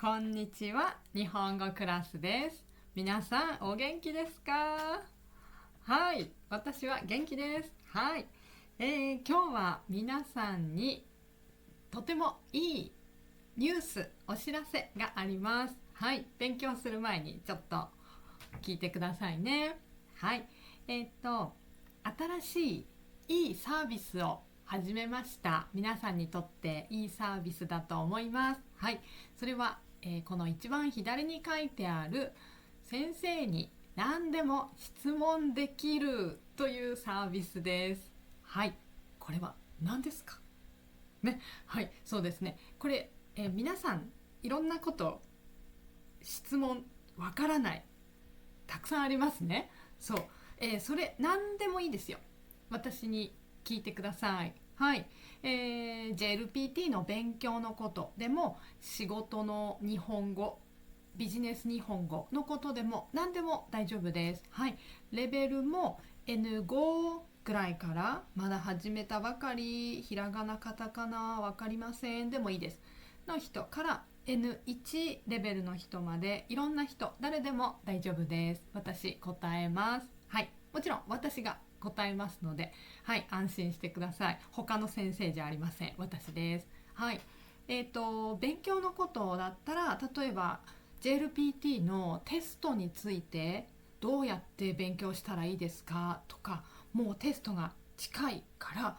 こんにちは、日本語クラスです。皆さんお元気ですか？はい、私は元気です。はい、今日は皆さんにとてもいいニュース、お知らせがあります。はい、勉強する前にちょっと聞いてくださいね。はい、新しいいいサービスを始めました。皆さんにとっていいサービスだと思います。はい、それは、この一番左に書いてある先生に何でも質問できるというサービスです。はい、これは何ですかね。はい、そうですね。これ、皆さんいろんなこと質問わからないたくさんありますね。そう、それ何でもいいですよ。私に聞いてください。はい、JLPT の勉強のことでも、仕事の日本語、ビジネス日本語のことでも何でも大丈夫です。はい、レベルも N5 ぐらいから、まだ始めたばかり、ひらがなカタカナわかりませんでもいいですの人から N1 レベルの人まで、いろんな人、誰でも大丈夫です。私答えます。はい、もちろん私が答えますので、はい、安心してください。他の先生じゃありません。私です。はい、勉強のことだったら、例えば JLPT のテストについてどうやって勉強したらいいですかとか、もうテストが近いから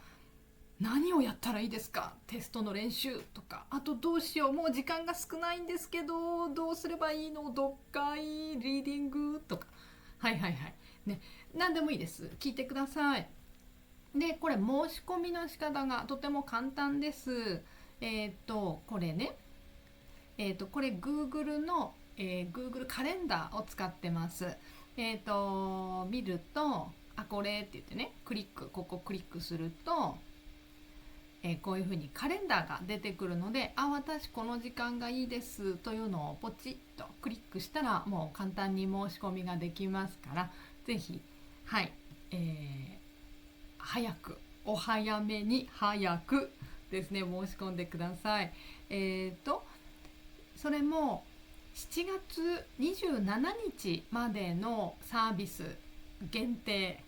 何をやったらいいですか、テストの練習とか、あとどうしよう、もう時間が少ないんですけどどうすればいいの、読解リーディングとか、はいはいはいね、何でもいいです。聞いてください。で、これ申し込みの仕方がとても簡単です。これね、これ Google の、Google カレンダーを使ってます。見ると、あ、これって言ってね、ここクリックすると、こういうふうにカレンダーが出てくるので、あ、私この時間がいいですというのをポチッとクリックしたら、もう簡単に申し込みができますから、ぜひ、はい、早く、お早めに早くですね、申し込んでください。それも7月27日までのサービス限定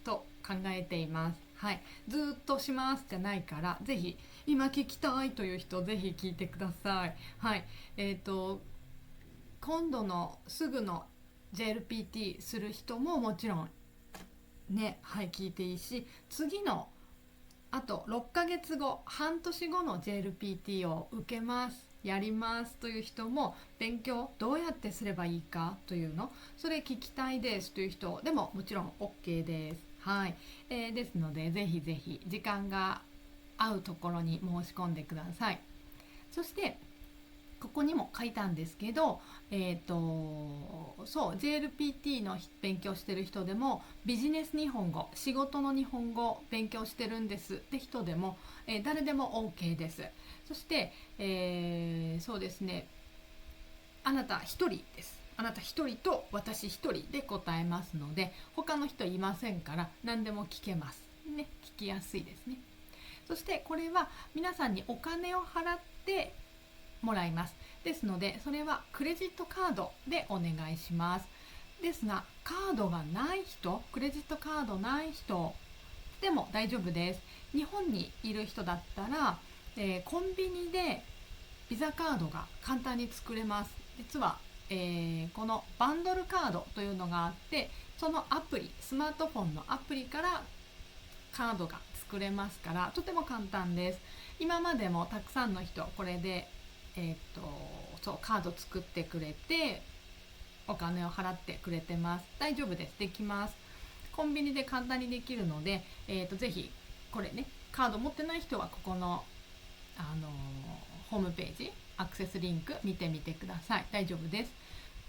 と考えています。はい、ずっとしますじゃないから、ぜひ今聞きたいという人、ぜひ聞いてください。はい、今度のすぐの JLPT する人ももちろんね、はい、聞いていいし、次のあと6ヶ月後、半年後の JLPT を受けます、やりますという人も、勉強どうやってすればいいかというの、それ聞きたいですという人でももちろん OK です。はい、ですので、ぜひぜひ時間が合うところに申し込んでください。そしてここにも書いたんですけど、そう JLPT の勉強してる人でも、ビジネス日本語、仕事の日本語勉強してるんですって人でも、誰でも OK です。そして、そうですね、あなた一人です。あなた一人と私一人で答えますので、他の人いませんから、何でも聞けますね。聞きやすいですね。そしてこれは皆さんにお金を払ってもらいます。ですので、それはクレジットカードでお願いします。ですが、カードがない人、クレジットカードない人でも大丈夫です。日本にいる人だったら、コンビニでビザカードが簡単に作れます。実は、このバンドルカードというのがあって、そのアプリ、スマートフォンのアプリからカードが作れますから、とても簡単です。今までもたくさんの人これで、そうカード作ってくれて、お金を払ってくれてます。大丈夫です。できます。コンビニで簡単にできるので、ぜひこれね、カード持ってない人はここの、ホームページアクセスリンク見てみてください。大丈夫です。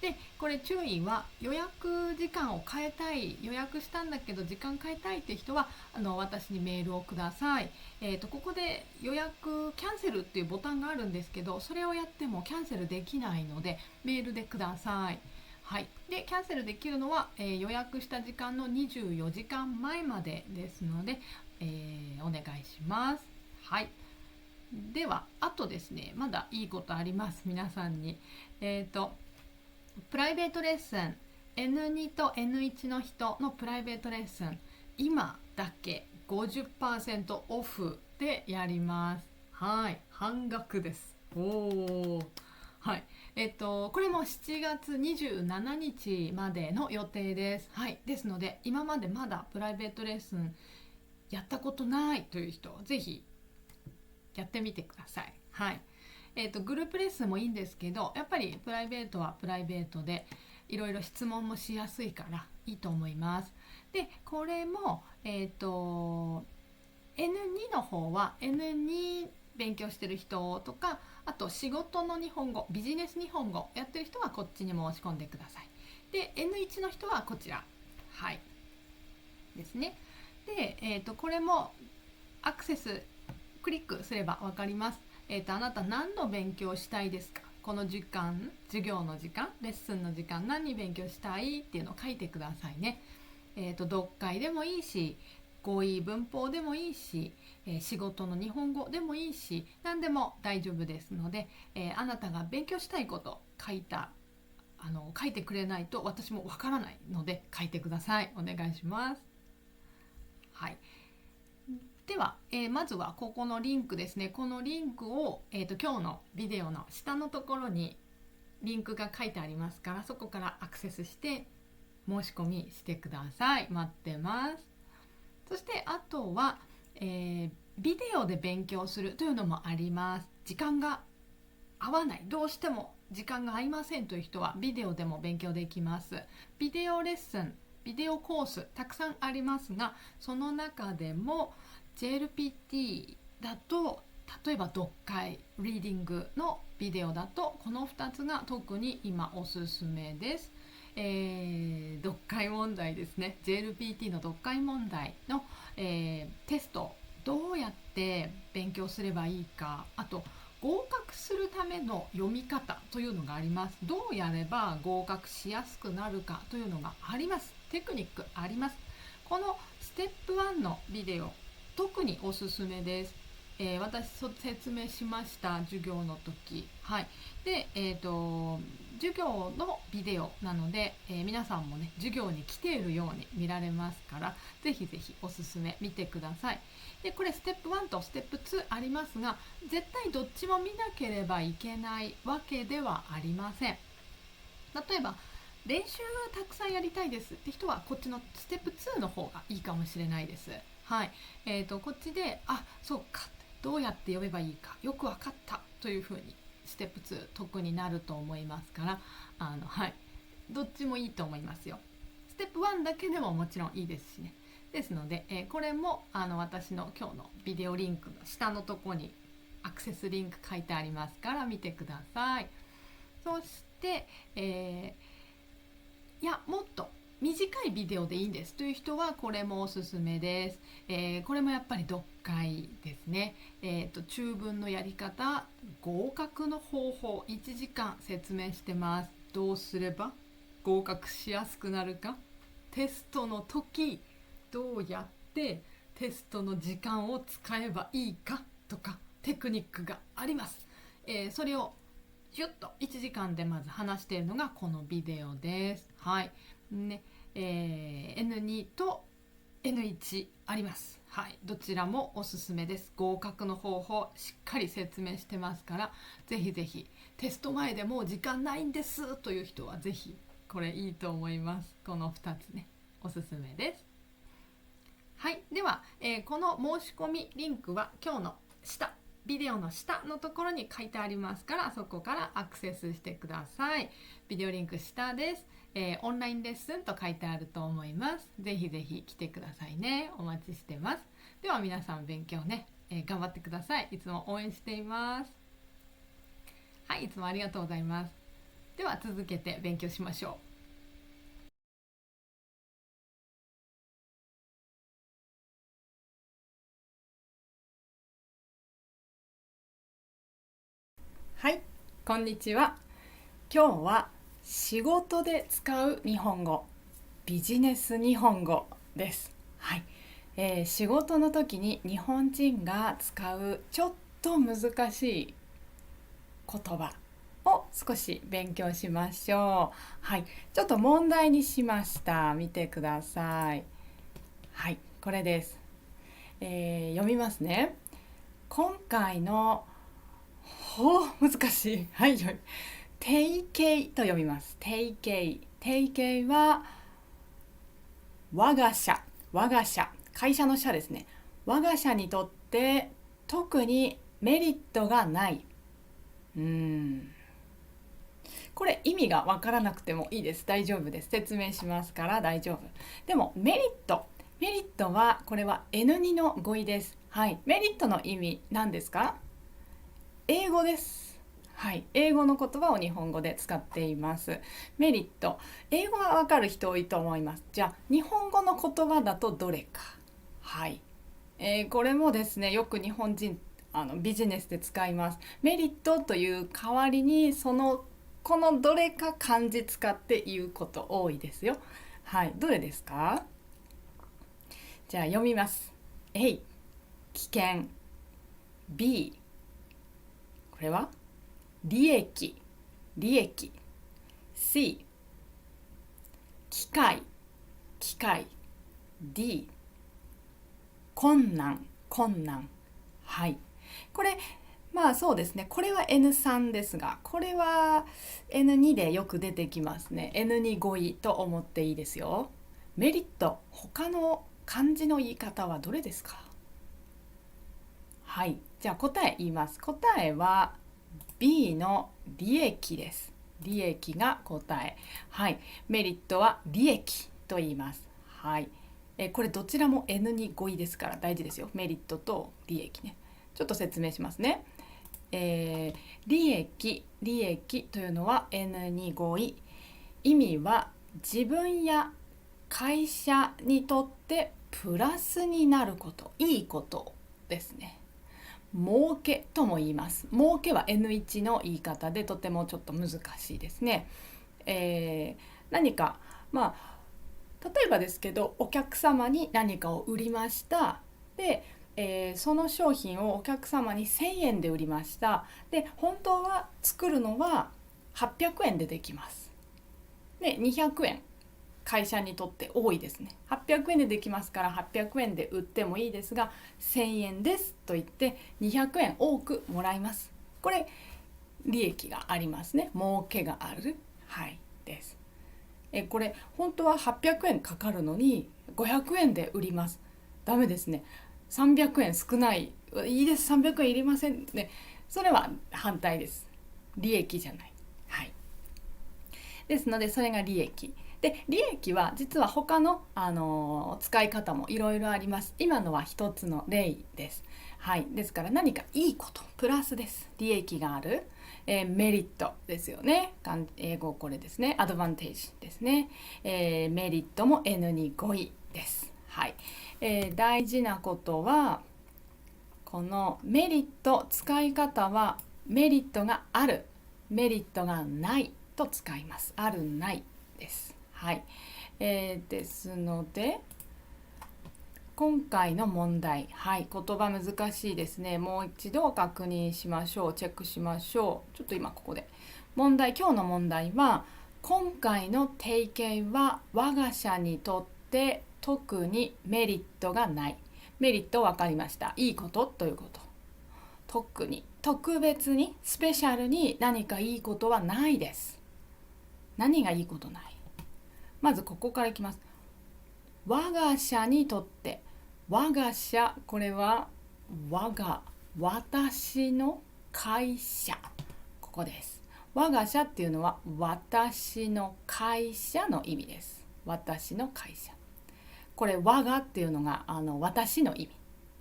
で、これ注意は、予約時間を変えたい、予約したんだけど時間変えたいっていう人は、私にメールをください。ここで予約キャンセルっていうボタンがあるんですけど、それをやってもキャンセルできないので、メールでください。はい、でキャンセルできるのは、予約した時間の24時間前までですので、お願いします。はい、ではあとですね、まだいいことあります。皆さんにプライベートレッスン N2 と N1 の人のプライベートレッスン、今だけ 50% オフでやります。はい、半額です。おお、はい。これも7月27日までの予定です。はい。ですので、今までまだプライベートレッスンやったことないという人、ぜひやってみてください。はい。グループレッスンもいいんですけど、やっぱりプライベートはプライベートでいろいろ質問もしやすいからいいと思います。で、これも、N2 の方は N2 勉強してる人とか、あと仕事の日本語、ビジネス日本語やってる人はこっちに申し込んでください。で、N1 の人はこちら。はい。ですね。で、これもアクセスクリックすれば分かります。あなた何の勉強したいですか？この時間、授業の時間、レッスンの時間、何勉強したいっていうのを書いてくださいね。読解でもいいし、語彙文法でもいいし、仕事の日本語でもいいし、何でも大丈夫ですので、あなたが勉強したいこと書いてくれないと私もわからないので書いてください。お願いします。はい。では、まずはここのリンクですね。このリンクを、今日のビデオの下のところにリンクが書いてありますから、そこからアクセスして申し込みしてください。待ってます。そしてあとは、ビデオで勉強するというのもあります。時間が合わない、どうしても時間が合いませんという人はビデオでも勉強できます。ビデオレッスン、ビデオコースたくさんありますが、その中でも JLPT だと、例えば読解、リーディングのビデオだとこの2つが特に今おすすめです。読解問題ですね。 JLPT の読解問題の、テスト、どうやって勉強すればいいか、あと合格するための読み方というのがあります。どうやれば合格しやすくなるかというのがあります。テクニックあります。このステップ1のビデオ、特におすすめです。私説明しました、授業の時。はい。で、授業のビデオなので、皆さんもね、授業に来ているように見られますから、ぜひぜひおすすめ見てください。で、これステップ1とステップ2ありますが、絶対どっちも見なければいけないわけではありません。例えば、練習たくさんやりたいですって人は、こっちのステップ2の方がいいかもしれないです。はい。こっちで、あ、そうか。どうやって読めばいいかよく分かったというふうにステップ2得になると思いますから、はい、どっちもいいと思いますよ。ステップ1だけでももちろんいいですしね。ですので、これも私の今日のビデオリンクの下のところにアクセスリンク書いてありますから見てください。そして、いや、もっと短いビデオでいいんですという人はこれもおすすめです。これもやっぱり読解ですね。中文のやり方、合格の方法、1時間説明してます。どうすれば合格しやすくなるか、テストの時どうやってテストの時間を使えばいいかとかテクニックがあります。それをシュッと1時間でまず話しているのがこのビデオです。はい。ね、N2 と N1 あります。はい。どちらもおすすめです。合格の方法しっかり説明してますから、ぜひぜひテスト前でもう時間ないんですという人はぜひこれいいと思います。この2つね、おすすめです。はい。では、この申し込みリンクは今日の下、ビデオの下のところに書いてありますから、そこからアクセスしてください。ビデオリンク下です。オンラインレッスンと書いてあると思います。ぜひぜひ来てくださいね。お待ちしてます。では皆さん勉強ね、頑張ってください。いつも応援しています。はい、いつもありがとうございます。では続けて勉強しましょう。はい、こんにちは。今日は仕事で使う日本語、ビジネス日本語です。はい。仕事の時に日本人が使うちょっと難しい言葉を少し勉強しましょう。はい、ちょっと問題にしました。見てください。はい、これです。読みますね。今回の難しい。はい、定型と読みます。定型。定型は我が社、会社の社ですね。我が社にとって特にメリットがない。これ意味がわからなくてもいいです。大丈夫です。説明しますから大丈夫。でもメリットはこれは N2 の語彙です。はい。メリットの意味何ですか？英語です。はい。英語の言葉を日本語で使っています。メリット。英語はわかる人多いと思います。じゃあ日本語の言葉だとどれか。はい。これもですね、よく日本人ビジネスで使います。メリットという代わりにこのどれか漢字使って言うこと多いですよ。はい、どれですか？じゃあ読みます。A、危険。B、これは利益。C、機械。D、困難。はい。これまあそうですね。これは N3 ですが、これは N2 でよく出てきますね。N2 語彙と思っていいですよ。メリット、他の漢字の言い方はどれですか？はい。じゃあ答え言います。答えは B の利益です。利益が答え。はい。メリットは利益と言います。はい。これどちらも N2 語彙ですから大事ですよ。メリットと利益ね。ちょっと説明しますね。利益というのは N2 語彙。意味は自分や会社にとってプラスになること、いいことですね。儲けとも言います。儲けは N1 の言い方でとてもちょっと難しいですね。何かまあ例えばですけど、お客様に何かを売りました。でその商品をお客様に1000円で売りました。で本当は作るのは800円でできます。で200円会社にとって多いですね。800円でできますから800円で売ってもいいですが、1000円ですと言って200円多くもらいます。これ利益がありますね。儲けがある。はいです。これ本当は800円かかるのに500円で売ります。ダメですね。300円少ない。いいです。300円いりませんね。それは反対です。利益じゃない。はい。ですのでそれが利益。で利益は実は他の、使い方もいろいろあります。今のは一つの例です。はい。ですから何かいいこと、プラスです。利益がある。メリットですよね。英語これですね。アドバンテージですね。メリットも N2 語彙です。はい。大事なことはこのメリット、使い方はメリットがある、メリットがないと使います。あるないです。はい。ですので今回の問題、はい、言葉難しいですね。もう一度確認しましょう。チェックしましょう。ちょっと今ここで今日の問題は、今回の定型は我が社にとって特にメリットがない。メリット分かりました。いいことということ。特に、特別に、スペシャルに何かいいことはないです。何がいいことない？まずここからいきます。我が社にとって、我が社、これは私の会社、ここです。我が社っていうのは私の会社の意味です。私の会社。これ我がっていうのが私の意味。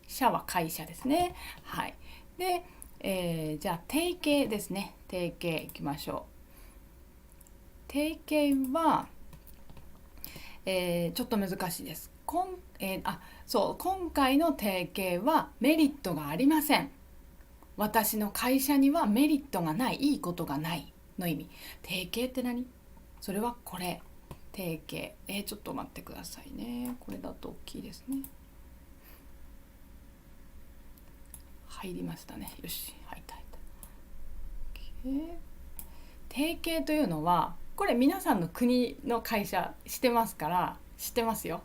社は会社ですね。はい。で、じゃあ定型ですね。定型いきましょう。定型は、ちょっと難しいです。今回の定型はメリットがありません。私の会社にはメリットがない、いいことがないの意味。定型って何？それはこれ。定型。ちょっと待ってくださいね。これだと大きいですね。入りましたね。よし、入った。提携というのはこれ皆さんの国の会社してますから知ってますよ。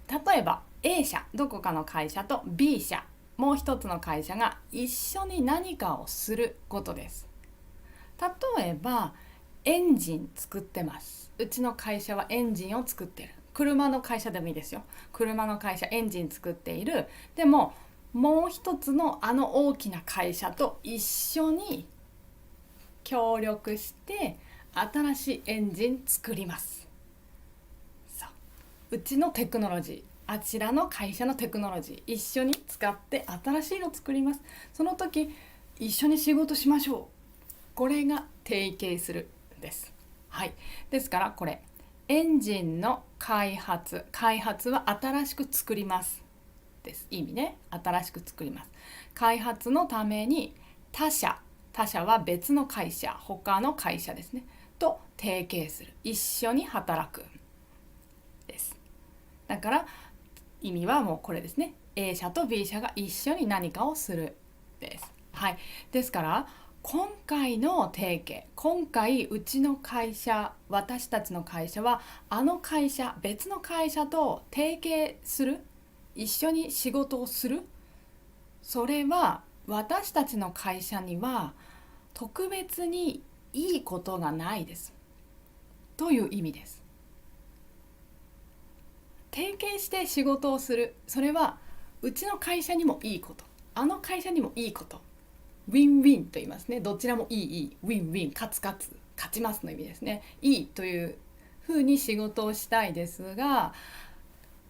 例えば A 社、どこかの会社と B 社、もう一つの会社が一緒に何かをすることです。例えばエンジン作ってます。うちの会社はエンジンを作ってる。車の会社でもいいですよ。車の会社エンジン作っている。でももう一つのあの大きな会社と一緒に協力して新しいエンジン作ります。そう、うちのテクノロジー、あちらの会社のテクノロジー一緒に使って新しいの作ります。その時一緒に仕事しましょう。これが提携するです。はい、ですからこれエンジンの開発は新しく作りますです。意味ね。新しく作ります。開発のために他社は別の会社、他の会社ですねと提携する、一緒に働くです。だから意味はもうこれですね。 A 社と B 社が一緒に何かをするです。はい、ですから今回の提携、今回うちの会社、私たちの会社はあの会社、別の会社と提携する、一緒に仕事をする、それは私たちの会社には特別にいいことがないですという意味です。提携して仕事をする、それはうちの会社にもいいこと、あの会社にもいいこと、ウィンウィンと言いますね。どちらもいいウィンウィン、勝ちますの意味ですね。いいというふうに仕事をしたいですが、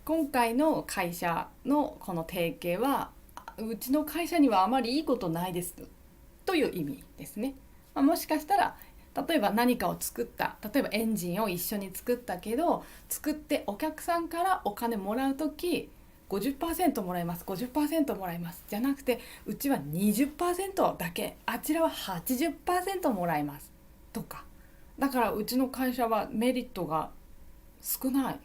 今回の会社のこの提携はうちの会社にはあまりいいことないですという意味ですね。もしかしたら例えば何かを作った、例えばエンジンを一緒に作ったけど、作ってお客さんからお金もらうとき50% もらいます、50% もらいますじゃなくて、うちは 20% だけ、あちらは 80% もらいますとか、だからうちの会社はメリットが少ない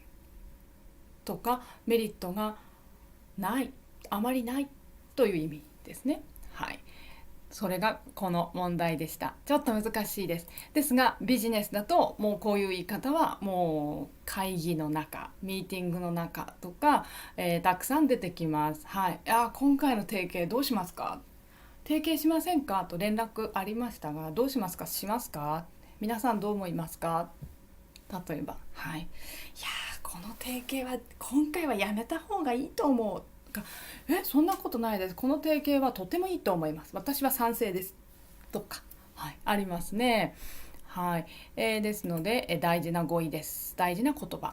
とか、メリットがない、あまりないという意味ですね。はい、それがこの問題でした。ちょっと難しいです。ですがビジネスだともうこういう言い方はもう会議の中、ミーティングの中とか、たくさん出てきます。はい、今回の提携どうしますか、提携しませんかと連絡ありましたが、どうしますか、しますか、皆さんどう思いますか、例えば、はい、いやこの提携は今回はやめた方がいいと思う、そんなことないです、この提携はとてもいいと思います、私は賛成ですとか、はい、ありますね。はい、ですので、大事な語彙です。大事な言葉。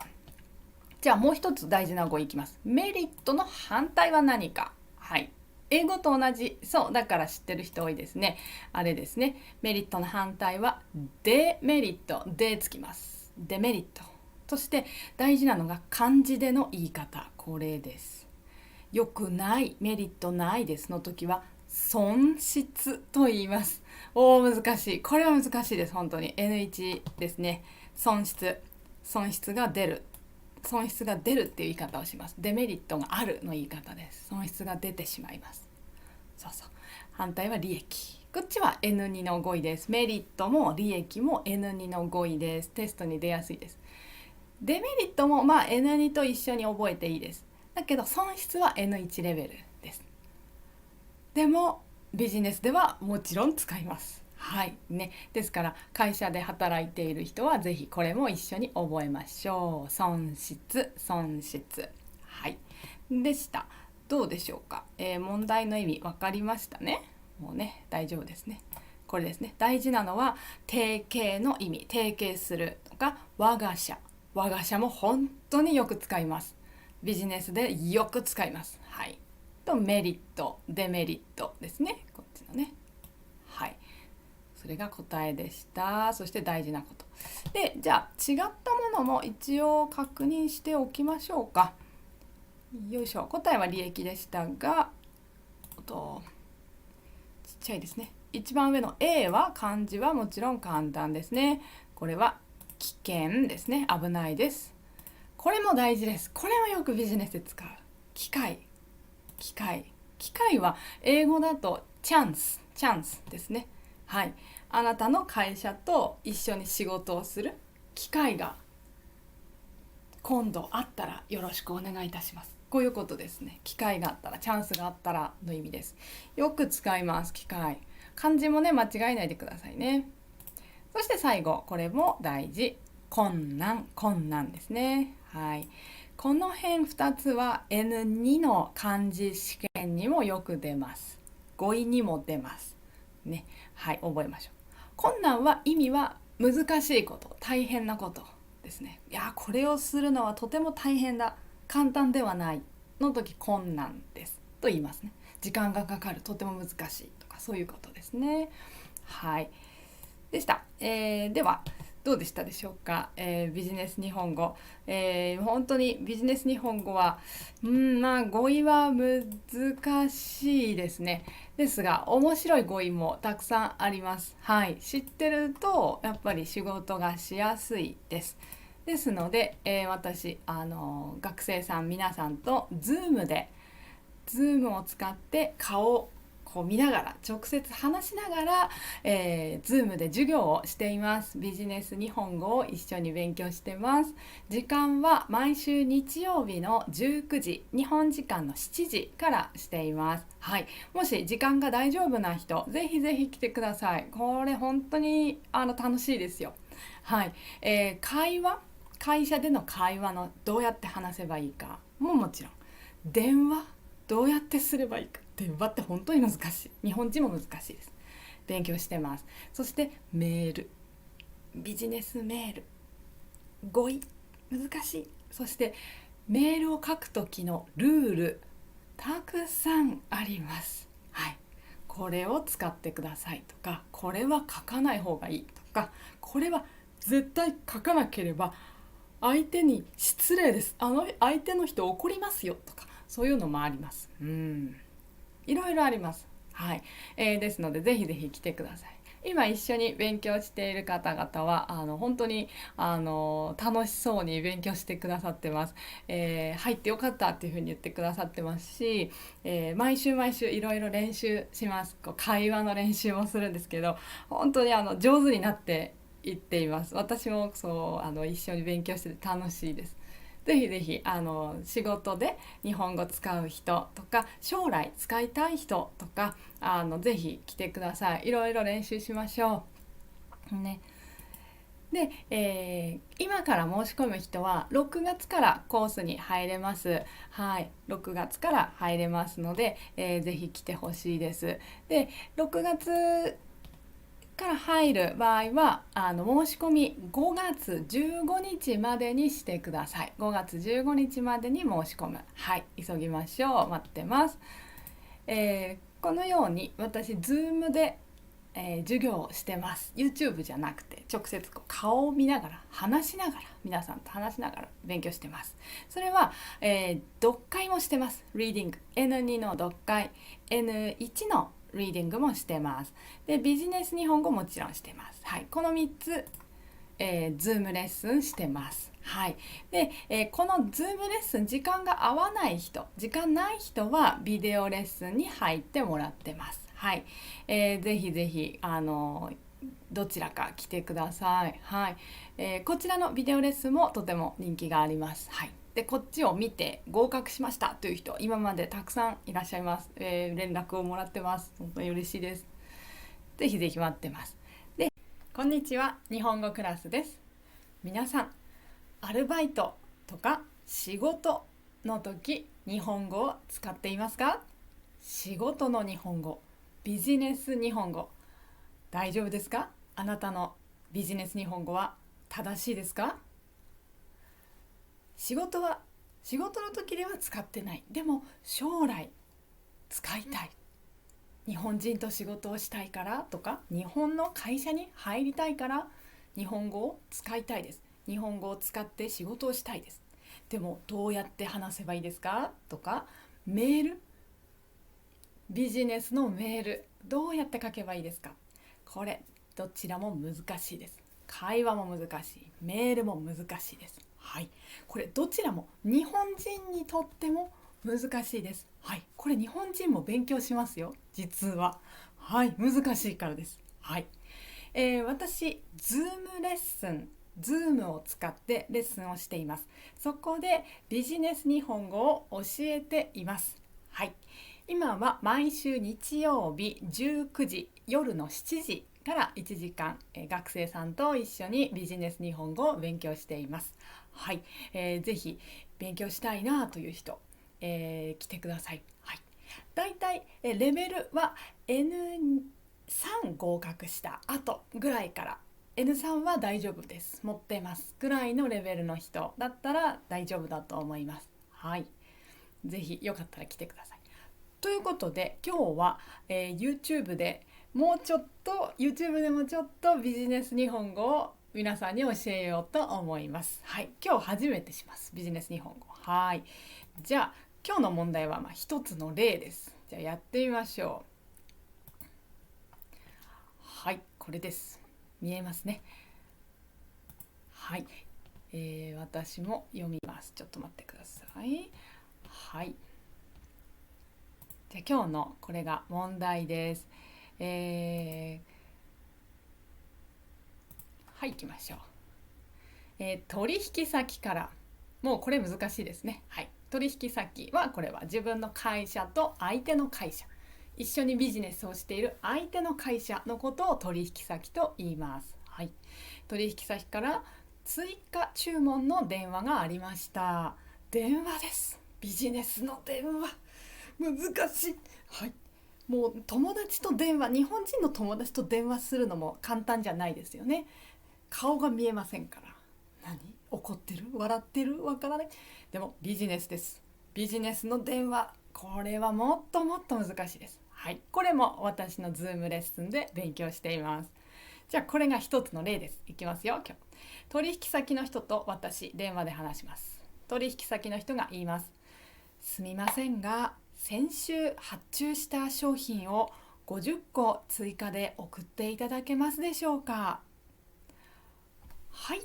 じゃあもう一つ大事な語彙いきます。メリットの反対は何か。はい、英語と同じ、そうだから知ってる人多いですね。あれですね。メリットの反対はデメリットでつきます。デメリット。そして大事なのが漢字での言い方、これです。良くない、メリットないですの時は損失と言います。難しい、これは難しいです。本当に N1 ですね。損失が出る、損失が出るっていう言い方をします。デメリットがあるの言い方です。損失が出てしまいます。そうそう、反対は利益、こっちは N2 の語彙です。メリットも利益も N2 の語彙です。テストに出やすいです。デメリットもN2 と一緒に覚えていいです。だけど損失は N1 レベルです。でもビジネスではもちろん使います。はいね、ですから会社で働いている人はぜひこれも一緒に覚えましょう。損失、はいでした。どうでしょうか、問題の意味分かりましたね。もうね、大丈夫ですね。これですね。大事なのは提携の意味、提携するとか我が社も本当によく使います。ビジネスでよく使います。はい。とメリット、デメリットですね。こっちのね。はい。それが答えでした。そして大事なこと。で、じゃあ違ったものも一応確認しておきましょうか。よいしょ。答えは利益でしたが、ちっちゃいですね。一番上の A は漢字はもちろん簡単ですね。これは危険ですね。危ないです。これも大事です。これはよくビジネスで使う。機械。機会は英語だとチャンスですね。はい、あなたの会社と一緒に仕事をする機会が今度あったらよろしくお願いいたします。こういうことですね。機会があったら、チャンスがあったらの意味です。よく使います、機会。漢字もね、間違えないでくださいね。そして最後、これも大事。困難ですね。はい。この辺2つは N2 の漢字試験にもよく出ます。語彙にも出ます。ね。はい、覚えましょう。困難は意味は難しいこと、大変なことですね。いや、これをするのはとても大変だ。簡単ではないの時困難ですと言いますね。時間がかかる、とても難しいとかそういうことですね。はい。でした。ではどうでしたでしょうか。ビジネス日本語、本当にビジネス日本語は語彙は難しいですね。ですが面白い語彙もたくさんあります。はい、知ってるとやっぱり仕事がしやすいです。ですので、私学生さん皆さんと Zoom を使って顔をこう見ながら直接話しながら、Zoom で授業をしています。ビジネス日本語を一緒に勉強してます。時間は毎週日曜日の19時、日本時間の7時からしています。はい、もし時間が大丈夫な人、ぜひぜひ来てください。これ本当に楽しいですよ。はい、会社での会話のどうやって話せばいいかももちろん、電話どうやってすればいいか、電話って本当に難しい。日本人も難しいです。勉強してます。そしてメール、ビジネスメール、語彙難しい。そしてメールを書く時のルール、たくさんあります。はい、これを使ってくださいとか、これは書かない方がいいとか、これは絶対書かなければ相手に失礼です、相手の人怒りますよとか、そういうのもあります。いろいろあります。はい、ですのでぜひぜひ来てください。今一緒に勉強している方々は本当に楽しそうに勉強してくださってます。入ってよかったっていうふうに言ってくださってますし、毎週いろいろ練習します。こう会話の練習もするんですけど、本当に上手になっていっています。私もそう一緒に勉強してて楽しいです。ぜひぜひ仕事で日本語使う人とか、将来使いたい人とかぜひ来てください。いろいろ練習しましょうね。で、今から申し込む人は6月からコースに入れます。はい、6月から入れますので、ぜひ来てほしいです。で、6月から入る場合は申し込み5月15日までにしてください。5月15日までに申し込む。はい、急ぎましょう。待ってます。このように私 Zoom で、授業をしてます。 YouTube じゃなくて直接こう顔を見ながら話しながら、皆さんと話しながら勉強してます。それは、読解もしてます。リーディング N2 の読解、 N1 のリーディングもしてます。で、ビジネス日本語もちろんしてます。はい、この3つ、Zoom レッスンしてます。はい、で、この Zoom レッスン時間が合わない人、時間ない人はビデオレッスンに入ってもらってます。はい、ぜひぜひどちらか来てください。はい、こちらのビデオレッスンもとても人気があります。はい、でこっちを見て合格しましたという人、今までたくさんいらっしゃいます。連絡をもらってます。本当に嬉しいです。ぜひぜひ待ってます。で、こんにちは、日本語クラスです。皆さん、アルバイトとか仕事の時、日本語を使っていますか？仕事の日本語、ビジネス日本語、大丈夫ですか？あなたのビジネス日本語は正しいですか？仕事の時では使ってない。でも将来使いたい。日本人と仕事をしたいからとか、日本の会社に入りたいから日本語を使いたいです。日本語を使って仕事をしたいです。でもどうやって話せばいいですか？とか、メール、ビジネスのメール、どうやって書けばいいですか？これどちらも難しいです。会話も難しい、メールも難しいです。はい、これどちらも日本人にとっても難しいです。はい、これ日本人も勉強しますよ、実は。はい、難しいからです。はい、私、ズームレッスン、ズームを使ってレッスンをしています。そこでビジネス日本語を教えています。はい、今は毎週日曜日19時、夜の7時から1時間、学生さんと一緒にビジネス日本語を勉強しています。はい、ぜひ勉強したいなという人、来てください。はい、だいたいレベルは N3 合格した後ぐらいから、 N3 は大丈夫です、持ってますぐらいのレベルの人だったら大丈夫だと思います。はい、ぜひよかったら来てください。ということで今日は、YouTube でもうちょっと YouTube でもちょっとビジネス日本語を皆さんに教えようと思います。はい、今日初めてしますビジネス日本語。はい、じゃあ今日の問題は一つの例です。じゃあやってみましょう。はい、これです。見えますね。はい、私も読みます。ちょっと待ってください。はい、じゃあ今日のこれが問題です。はい、行きましょう。取引先から、もうこれ難しいですね。はい、取引先はこれは自分の会社と相手の会社、一緒にビジネスをしている相手の会社のことを取引先と言います。はい、取引先から追加注文の電話がありました。電話です。ビジネスの電話、難しい。はい、もう友達と電話、日本人の友達と電話するのも簡単じゃないですよね。顔が見えませんから。何、怒ってる、笑ってる、わからない。でもビジネスです。ビジネスの電話、これはもっともっと難しいです。はい、これも私のズームレッスンで勉強しています。じゃあこれが一つの例です。いきますよ。今日取引先の人と私電話で話します。取引先の人が言います。すみませんが、先週発注した商品を50個追加で送っていただけますでしょうか。はい、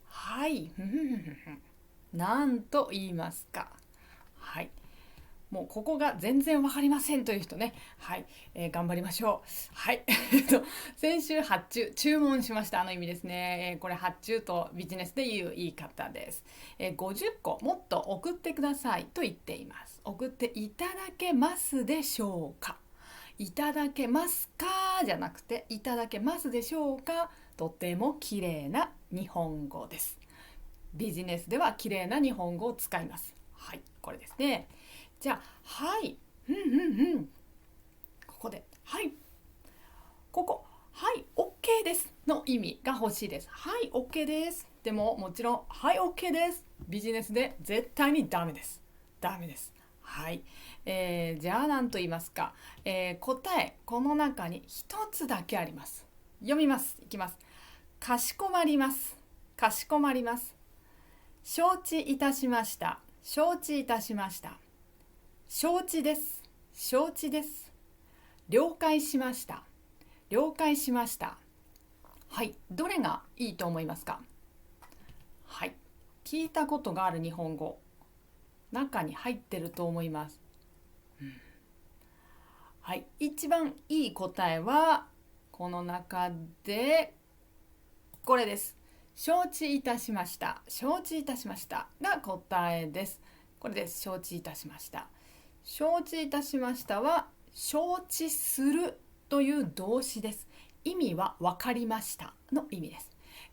はい、なんと言いますか。はい、もうここが全然わかりませんという人ね。はい、頑張りましょう。はい、先週発注、注文しました、意味ですね。これ発注とビジネスで言う言い方です。50個もっと送ってくださいと言っています。送っていただけますでしょうか。いただけますかじゃなくて、いただけますでしょうか。とても綺麗な日本語です。ビジネスでは綺麗な日本語を使います。はい、これですね。じゃあ、はい、ここで、はい、ここ、はい、OK ですの意味が欲しいです。はい、OK です。でも、もちろん、はい、OK です。ビジネスで絶対にダメです。ダメです。はい、じゃあ何と言いますか。答え、この中に一つだけあります。読みます。いきます。かしこまります。かしこまります。承知いたしました。承知いたしました。承知です。承知です。了解しました。了解しました。はい、どれがいいと思いますか。はい、聞いたことがある日本語、中に入ってると思います。はい、一番いい答えはこの中でこれです。承知いたしました。承知いたしましたが答えです。これです。承知いたしました。承知いたしましたは承知するという動詞です。意味は分かりましたの意味です。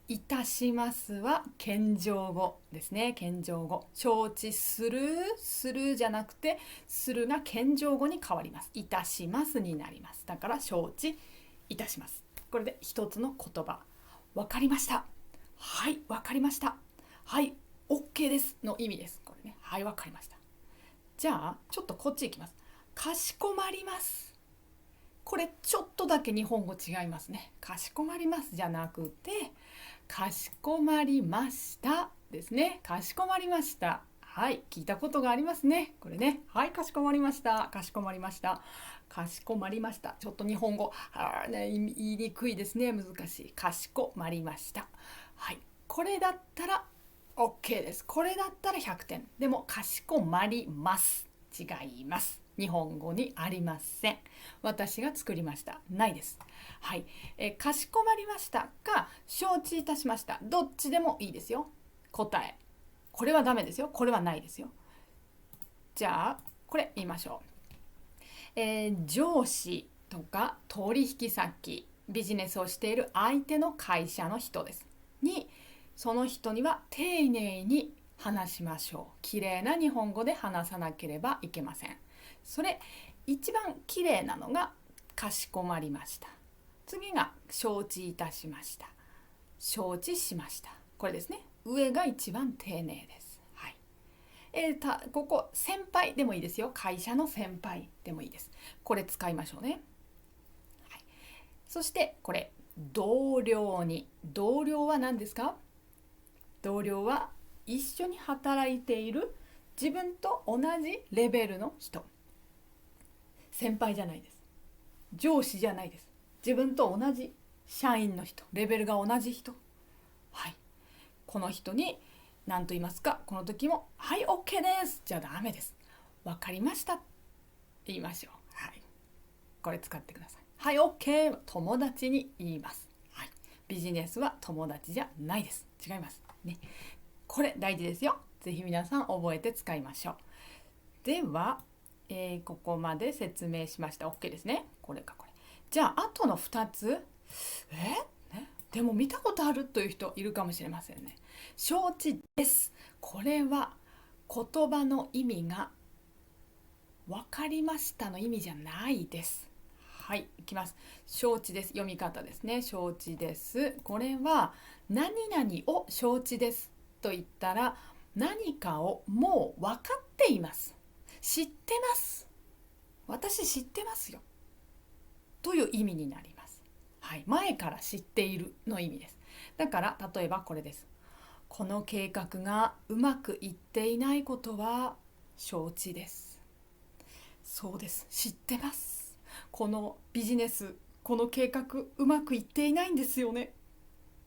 いたしますは謙譲語ですね。謙譲語。承知する、するじゃなくて、するが謙譲語に変わります。いたしますになります。だから承知いたします。これで一つの言葉。わかりました。はい、わかりました。はい、OK ですの意味です。これね。はい、わかりました。じゃあ、ちょっとこっち行きます。かしこまります。これちょっとだけ日本語違いますね。かしこまりますじゃなくて、かしこまりましたですね。かしこまりました。はい、聞いたことがありますね。これね。はい、かしこまりました。かしこまりました。かしこまりました。ちょっと日本語、言いにくいですね。難しい。かしこまりました。はい、これだったら OK です。これだったら100点。でもかしこまります。違います。日本語にありません。私が作りました。ないです。はい。かしこまりましたか承知いたしました。どっちでもいいですよ。答え。これはダメですよ。これはないですよ。じゃあこれ言いましょう。上司とか取引先、ビジネスをしている相手の会社の人ですに、その人には丁寧に話しましょう。きれいな日本語で話さなければいけません。それ一番きれいなのがかしこまりました。次が承知いたしました。承知しました。これですね。上が一番丁寧です。はい。ここ先輩でもいいですよ。会社の先輩でもいいです。これ使いましょうね。はい、そしてこれ同僚に。同僚は何ですか？同僚は一緒に働いている自分と同じレベルの人。先輩じゃないです。上司じゃないです。自分と同じ社員の人、レベルが同じ人。はい。この人に何と言いますか？この時もはい OK ですじゃダメです。わかりました言いましょう。はい。これ使ってください。はい OK 友達に言います。はい。ビジネスは友達じゃないです。違いますね。これ大事ですよ。ぜひ皆さん覚えて使いましょう。では、ここまで説明しました。 OK ですね。これかこれ。じゃああとの2つね、でも見たことあるという人いるかもしれませんね。承知です。これは言葉の意味が分かりましたの意味じゃないです。はい、いきます。承知です。読み方ですね。承知です。これは何々を承知ですと言ったら、何かをもう分かっています。知ってます。私知ってますよ。という意味になります。はい、前から知っているの意味です。だから例えばこれです。この計画がうまくいっていないことは承知です。そうです。知ってます。このビジネス、この計画うまくいっていないんですよね。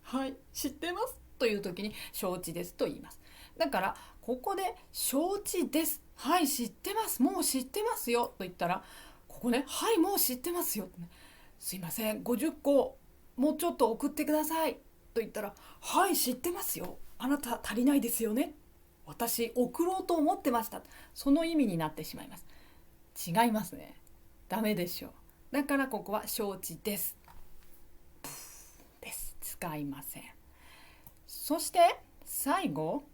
はい、知ってますという時に承知ですと言います。だからここで承知です。はい、知ってます。もう知ってますよと言ったら、ここね、はい、もう知ってますよってね。すいません、50個もうちょっと送ってくださいと言ったら、はい、知ってますよ。あなた足りないですよね。私送ろうと思ってました。その意味になってしまいます。違いますね。ダメでしょう。だからここは承知ですです。使いません。そして最後、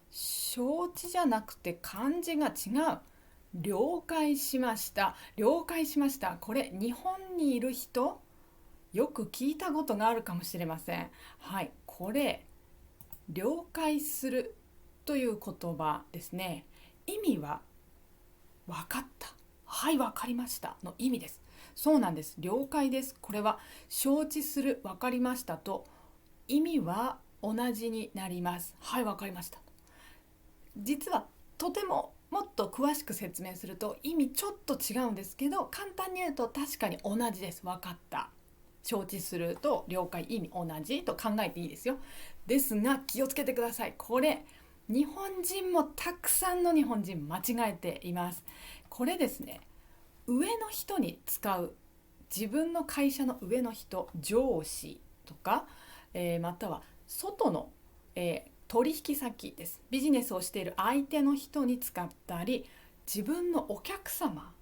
承知じゃなくて漢字が違う。了解しました。了解しました。これ日本にいる人よく聞いたことがあるかもしれません。はい、これ了解するという言葉ですね。意味は分かった。はい、分かりましたの意味です。そうなんです。了解です。これは承知する、分かりましたと意味は同じになります。はい、分かりました。実はとてももっと詳しく説明すると意味ちょっと違うんですけど、簡単に言うと確かに同じです。分かった、承知すると了解、意味同じと考えていいですよ。ですが気をつけてください。これ日本人もたくさんの日本人間違えています。これですね、上の人に使う、自分の会社の上の人、上司とか、または外の、取引先です。ビジネスをしている相手の人に使ったり、自分のお客様、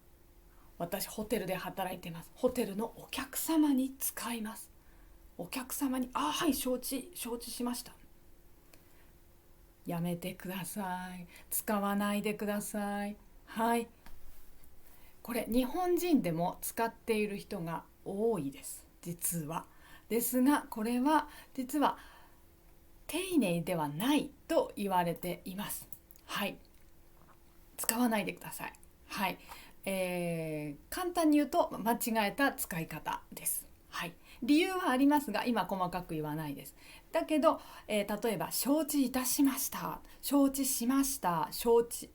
私ホテルで働いています。ホテルのお客様に使います。お客様に、はい、承知しました。やめてください。使わないでください。はい。これ日本人でも使っている人が多いです。実は。ですがこれは実は丁寧ではないと言われています。はい。使わないでください。はい。簡単に言うと間違えた使い方です。はい。理由はありますが今細かく言わないです。だけど、例えば承知いたしました、承知しました、承知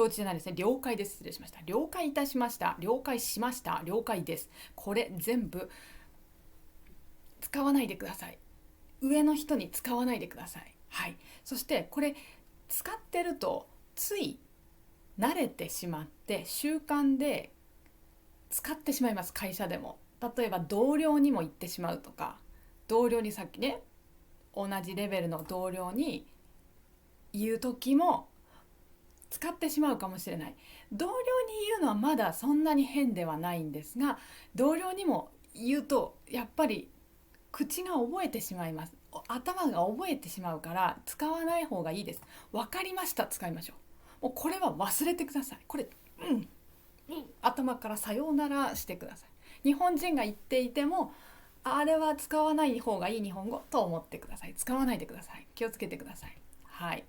じゃないですね、了解です。失礼しました。了解いたしました、了解しました、了解です。これ全部使わないでください。上の人に使わないでください。はい、そしてこれ使ってるとつい慣れてしまって習慣で使ってしまいます。会社でも例えば同僚にも言ってしまうとか、同僚にさっきね、同じレベルの同僚に言う時も使ってしまうかもしれない。同僚に言うのはまだそんなに変ではないんですが、同僚にも言うとやっぱり口が覚えてしまいます。頭が覚えてしまうから使わない方がいいです。わかりました、使いましょう。もうこれは忘れてください。これ、頭からさようならしてください。日本人が言っていてもあれは使わない方がいい日本語と思ってください。使わないでください。気をつけてください。はい。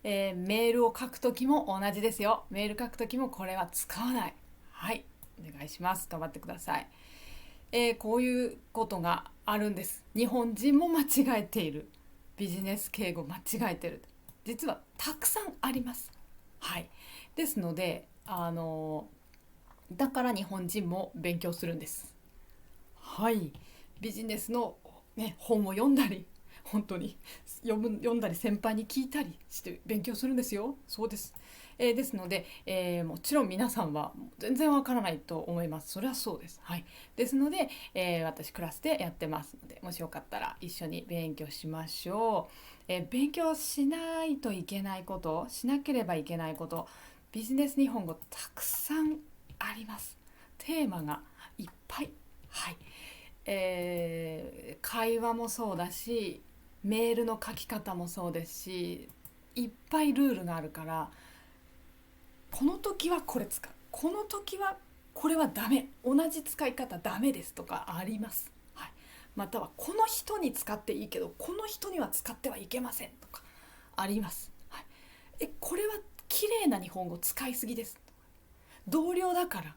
メールを書くときも同じですよ。メール書くときもこれは使わない。はい、お願いします。頑張ってください。こういうことがあるんです。日本人も間違えている。ビジネス敬語間違えてる。実はたくさんあります。はい。ですので、だから日本人も勉強するんです。はい。ビジネスの、ね、本を読んだり、本当に読んだり先輩に聞いたりして勉強するんですよ。そうです。ですので、もちろん皆さんは全然わからないと思います。それはそうです。はい。ですので、私クラスでやってますので、もしよかったら一緒に勉強しましょう。勉強しないといけないこと、しなければいけないこと、ビジネス日本語たくさんあります。テーマがいっぱい。はい。会話もそうだし、メールの書き方もそうですし、いっぱいルールがあるから、この時はこれ使う、この時はこれはダメ、同じ使い方ダメですとかあります。はい、またはこの人に使っていいけどこの人には使ってはいけませんとかあります。はい、これは綺麗な日本語使いすぎです。同僚だから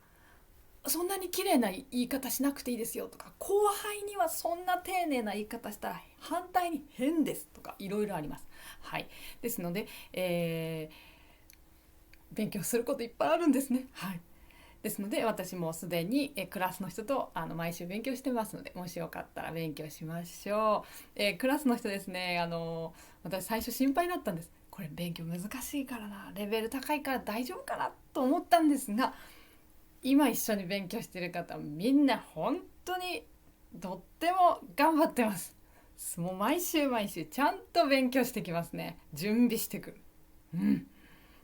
そんなに綺麗な言い方しなくていいですよとか、後輩にはそんな丁寧な言い方したら反対に変ですとかいろいろあります。はい、ですので、勉強することいっぱいあるんですね。はい、ですので私もすでにクラスの人と毎週勉強してますので、もしよかったら勉強しましょう。クラスの人ですね、私最初心配だったんです。これ勉強難しいからな、レベル高いから大丈夫かなと思ったんですが、今一緒に勉強してる方みんな本当にとっても頑張ってます。もう毎週毎週ちゃんと勉強してきますね。準備してくる。今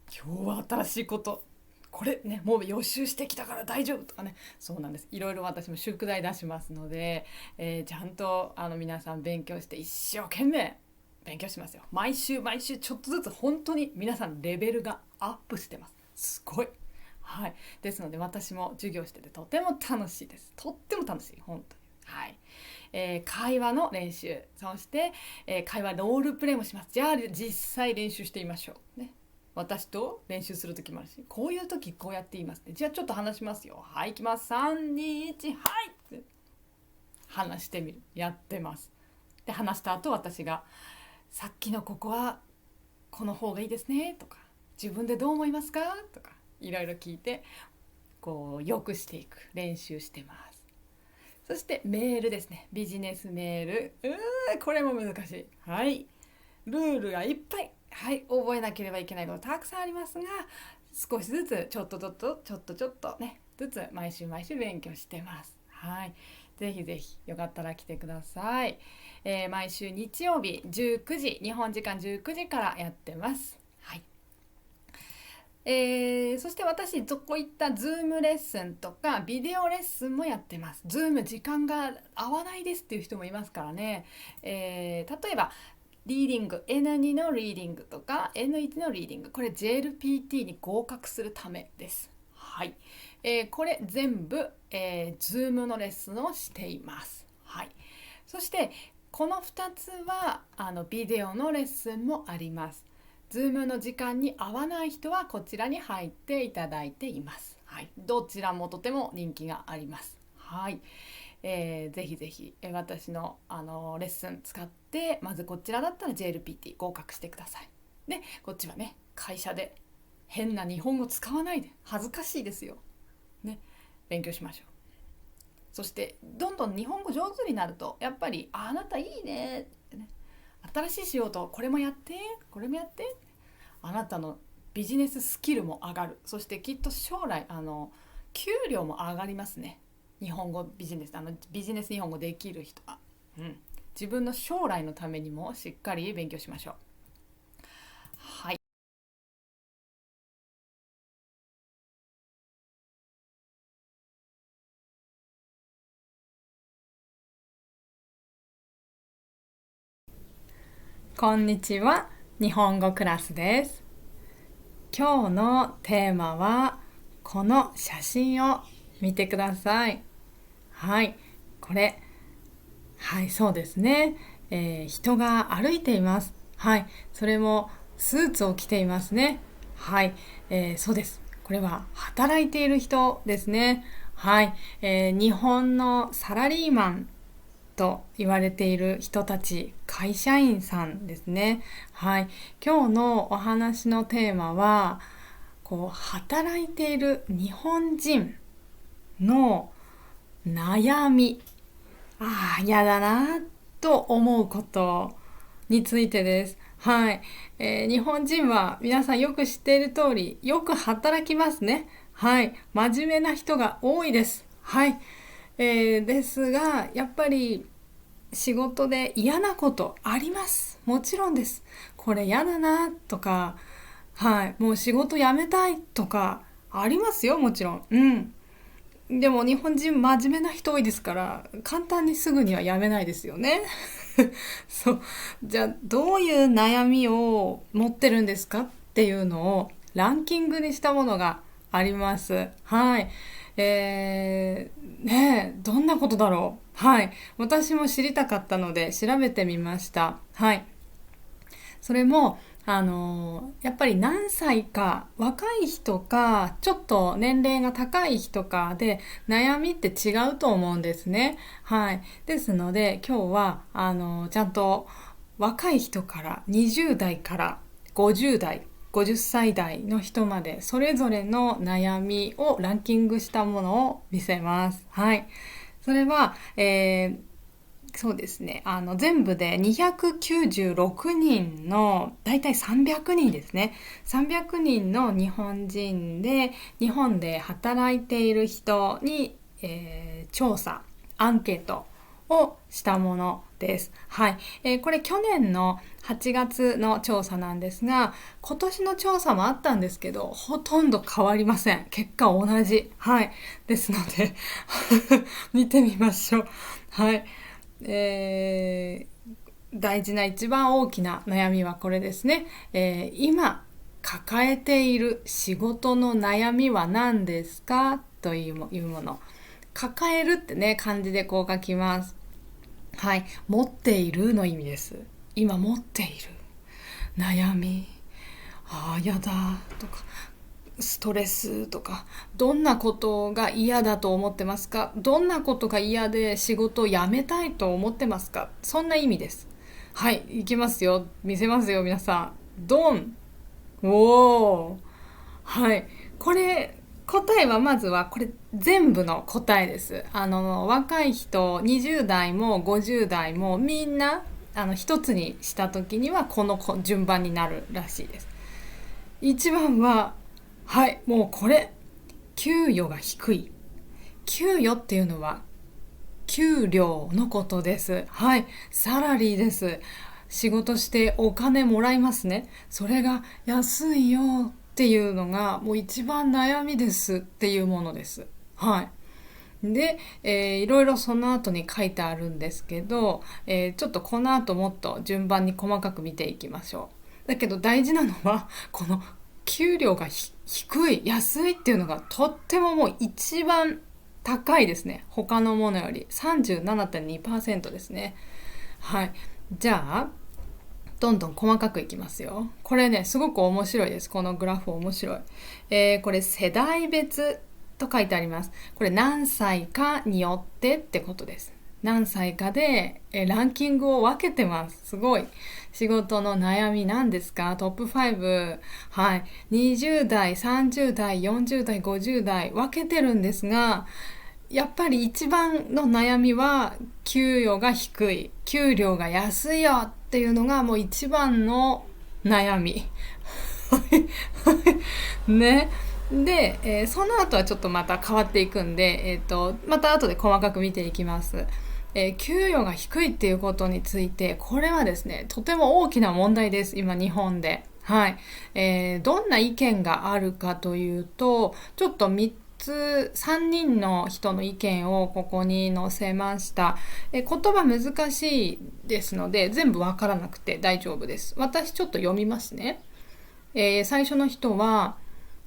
日は新しいことこれね、もう予習してきたから大丈夫とかね、そうなんです。いろいろ私も宿題出しますので、ちゃんと皆さん勉強して一生懸命勉強しますよ。毎週毎週ちょっとずつ本当に皆さんレベルがアップしてます。すごい。はい、ですので私も授業しててとても楽しいです。とっても楽しい、本当に。はい、会話の練習、そして、会話ロールプレイもします。じゃあ実際練習してみましょうね。私と練習する時もあるし、こういう時こうやって言いますね。じゃあちょっと話しますよ。はい、いきます。321、はいって話してみる。やってます。で話した後私がさっきのここはこの方がいいですねとか、自分でどう思いますかとかいろいろ聞いて、こう良くしていく練習してます。そしてメールですね。ビジネスメール、これも難しい。はい、ルールがいっぱい。はい、覚えなければいけないことたくさんありますが、少しずつちょっとねずつ毎週毎週勉強してます。はい、ぜひぜひよかったら来てください。毎週日曜日19時、日本時間19時からやってます。はい。そして私こういったズームレッスンとかビデオレッスンもやってます。ズーム時間が合わないですっていう人もいますからね。例えばリーディング N2 のリーディングとか N1 のリーディング、これ JLPT に合格するためです。はい、これ全部、Zoom のレッスンをしています。はい、そしてこの2つはビデオのレッスンもあります。Zoom の時間に合わない人はこちらに入っていただいています。はい、どちらもとても人気があります。はい、ぜひぜひ私の、レッスン使ってまずこちらだったら JLPT 合格してください。でこっちはね、会社で変な日本語使わないで、恥ずかしいですよ、ね、勉強しましょう。そしてどんどん日本語上手になるとやっぱりあなたいいねってね、新しい仕事これもやってこれもやって、あなたのビジネススキルも上がる。そしてきっと将来給料も上がりますね。日本語ビジネスビジネス日本語できる人は、自分の将来のためにもしっかり勉強しましょう。はい。こんにちは、日本語クラスです。今日のテーマはこの写真を見てください。はい、これ、はい、そうですね。人が歩いています。はい、それもスーツを着ていますね。はい、そうです。これは働いている人ですね。はい、日本のサラリーマンと言われている人たち、会社員さんですね。はい。今日のお話のテーマは、働いている日本人の悩み。嫌だなと思うことについてです。はい。日本人は皆さんよく知っている通り、よく働きますね。はい。真面目な人が多いです。はい。ですが、やっぱり仕事で嫌なことあります。もちろんです。これ嫌だなとか、はい、もう仕事辞めたいとかありますよ、もちろん。でも日本人真面目な人多いですから、簡単にすぐには辞めないですよね。そう。じゃあ、どういう悩みを持ってるんですかっていうのをランキングにしたものがあります。はい。どんなことだろう。はい。私も知りたかったので調べてみました。はい。それも、やっぱり何歳か、若い人か、ちょっと年齢が高い人かで、悩みって違うと思うんですね。はい。ですので、今日は、ちゃんと若い人から、20代から50代、50歳代の人まで、それぞれの悩みをランキングしたものを見せます。はい。それは、そうですね。全部で296人の、だいたい300人ですね。300人の日本人で、日本で働いている人に、調査、アンケートをしたものです。はい。これ去年の8月の調査なんですが、今年の調査もあったんですけど、ほとんど変わりません。結果同じ。はい。ですので、見てみましょう。はい。大事な一番大きな悩みはこれですね。今抱えている仕事の悩みは何ですかというもの。抱えるってね、漢字でこう書きます。はい。持っているの意味です。今持っている悩み。やだとか、ストレスとか、どんなことが嫌だと思ってますか？どんなことが嫌で仕事を辞めたいと思ってますか？そんな意味です。はい、いきますよ。見せますよ、皆さん。ドン。おー。はい。これ、答えはまずは、これ全部の答えです。若い人、20代も50代もみんな、一つにした時にはこの順番になるらしいです。一番は、はい、もうこれ、給与が低い。給与っていうのは、給料のことです。はい、サラリーです。仕事してお金もらいますね。それが安いよっていうのが、もう一番悩みですっていうものです。はい。で、いろいろその後に書いてあるんですけど、ちょっとこの後もっと順番に細かく見ていきましょう。だけど大事なのは、この給料が低い、安いっていうのがとってももう一番高いですね。他のものより 37.2% ですね。はい。じゃあ、どんどん細かくいきますよ。これね、すごく面白いです。このグラフ面白い。これ世代別と書いてあります。これ何歳かによってってことです。何歳かで、ランキングを分けてます。すごい。仕事の悩み何ですか？トップ5。はい。20代、30代、40代、50代分けてるんですが、やっぱり一番の悩みは給与が低い。給料が安いよっっていうのがもう一番の悩みね。で、その後はちょっとまた変わっていくんで、また後で細かく見ていきます。給与が低いっていうことについて、これはですね、とても大きな問題です、今日本で。はい。どんな意見があるかというと、ちょっと3人の人の意見をここに載せました。言葉難しいですので、全部わからなくて大丈夫です。私ちょっと読みますね。最初の人は、